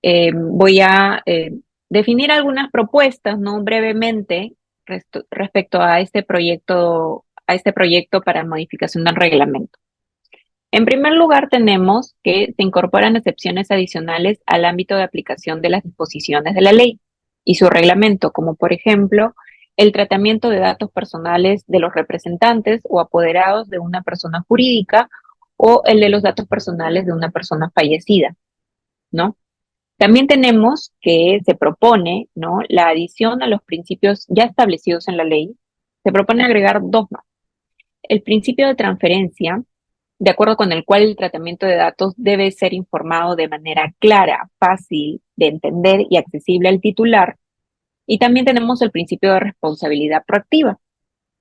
voy a definir algunas propuestas, ¿no?, brevemente, respecto a este proyecto para modificación del reglamento. En primer lugar, tenemos que se incorporan excepciones adicionales al ámbito de aplicación de las disposiciones de la ley y su reglamento, como por ejemplo, el tratamiento de datos personales de los representantes o apoderados de una persona jurídica o el de los datos personales de una persona fallecida, ¿no? También tenemos que se propone, ¿no?, la adición a los principios ya establecidos en la ley. Se propone agregar dos más. El principio de transferencia, de acuerdo con el cual el tratamiento de datos debe ser informado de manera clara, fácil de entender y accesible al titular. Y también tenemos el principio de responsabilidad proactiva,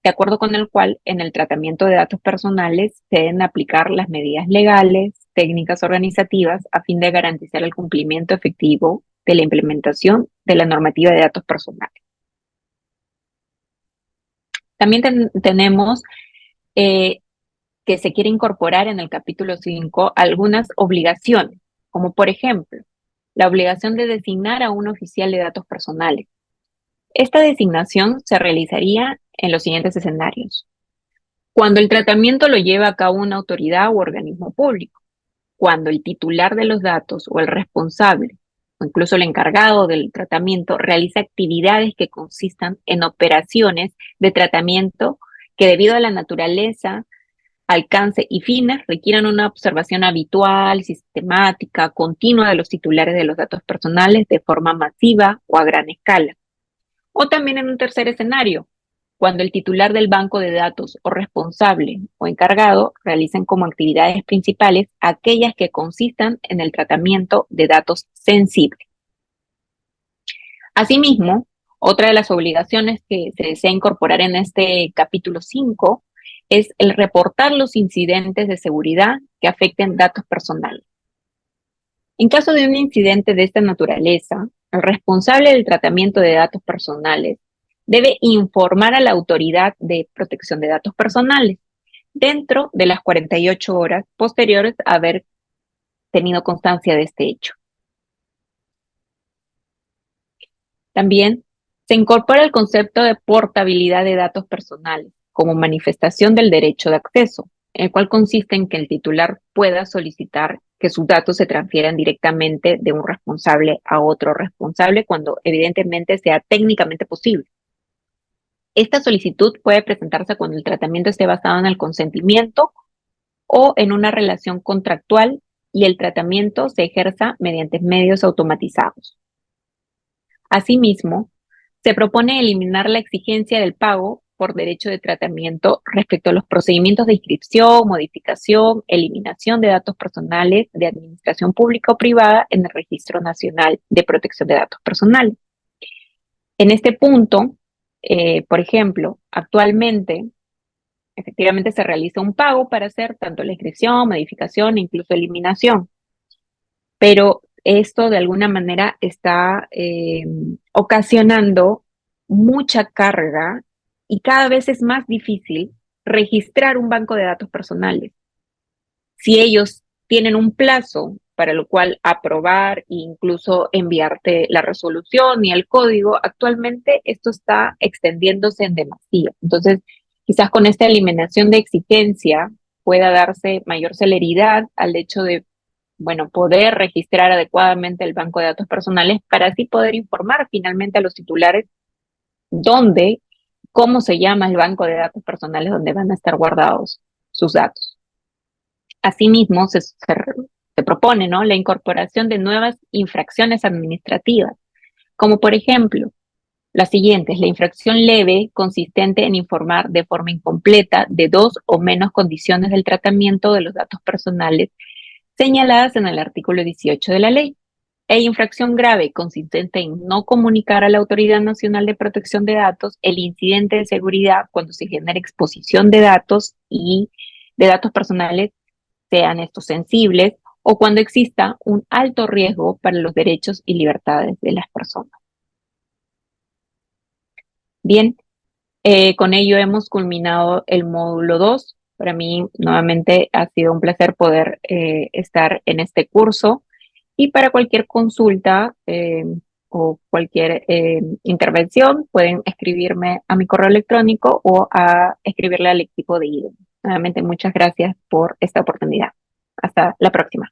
de acuerdo con el cual en el tratamiento de datos personales se deben aplicar las medidas legales, técnicas organizativas a fin de garantizar el cumplimiento efectivo de la implementación de la normativa de datos personales. También tenemos que se quiere incorporar en el capítulo 5 algunas obligaciones, como por ejemplo, la obligación de designar a un oficial de datos personales. Esta designación se realizaría en los siguientes escenarios. Cuando el tratamiento lo lleva a cabo una autoridad u organismo público, cuando el titular de los datos o el responsable, o incluso el encargado del tratamiento, realiza actividades que consistan en operaciones de tratamiento que debido a la naturaleza, alcance y fines requieran una observación habitual, sistemática, continua de los titulares de los datos personales de forma masiva o a gran escala. O también en un tercer escenario, cuando el titular del banco de datos o responsable o encargado realicen como actividades principales aquellas que consistan en el tratamiento de datos sensibles. Asimismo, otra de las obligaciones que se desea incorporar en este capítulo 5 es el reportar los incidentes de seguridad que afecten datos personales. En caso de un incidente de esta naturaleza, el responsable del tratamiento de datos personales debe informar a la autoridad de protección de datos personales dentro de las 48 horas posteriores a haber tenido constancia de este hecho. También se incorpora el concepto de portabilidad de datos personales como manifestación del derecho de acceso, el cual consiste en que el titular pueda solicitar que sus datos se transfieran directamente de un responsable a otro responsable cuando evidentemente sea técnicamente posible. Esta solicitud puede presentarse cuando el tratamiento esté basado en el consentimiento o en una relación contractual y el tratamiento se ejerza mediante medios automatizados. Asimismo, se propone eliminar la exigencia del pago por derecho de tratamiento respecto a los procedimientos de inscripción, modificación, eliminación de datos personales de administración pública o privada en el Registro Nacional de Protección de Datos Personales. En este punto, por ejemplo, actualmente, efectivamente se realiza un pago para hacer tanto la inscripción, modificación e incluso eliminación, pero esto de alguna manera está ocasionando mucha carga y cada vez es más difícil registrar un banco de datos personales. Si ellos tienen un plazo para lo cual aprobar e incluso enviarte la resolución y el código, actualmente esto está extendiéndose en demasía. Entonces, quizás con esta eliminación de exigencia pueda darse mayor celeridad al hecho de, bueno, poder registrar adecuadamente el banco de datos personales para así poder informar finalmente a los titulares dónde, cómo se llama el banco de datos personales donde van a estar guardados sus datos. Asimismo, se propone, ¿no?, la incorporación de nuevas infracciones administrativas, como por ejemplo, las siguientes: la infracción leve consistente en informar de forma incompleta de 2 o menos condiciones del tratamiento de los datos personales señaladas en el artículo 18 de la ley. E infracción grave consistente en no comunicar a la Autoridad Nacional de Protección de Datos el incidente de seguridad cuando se genera exposición de datos y de datos personales, sean estos sensibles, o cuando exista un alto riesgo para los derechos y libertades de las personas. Bien, con ello hemos culminado el módulo 2. Para mí, nuevamente, ha sido un placer poder estar en este curso. Y para cualquier consulta, o cualquier intervención, pueden escribirme a mi correo electrónico o a escribirle al equipo de IDEM. Nuevamente, muchas gracias por esta oportunidad. Hasta la próxima.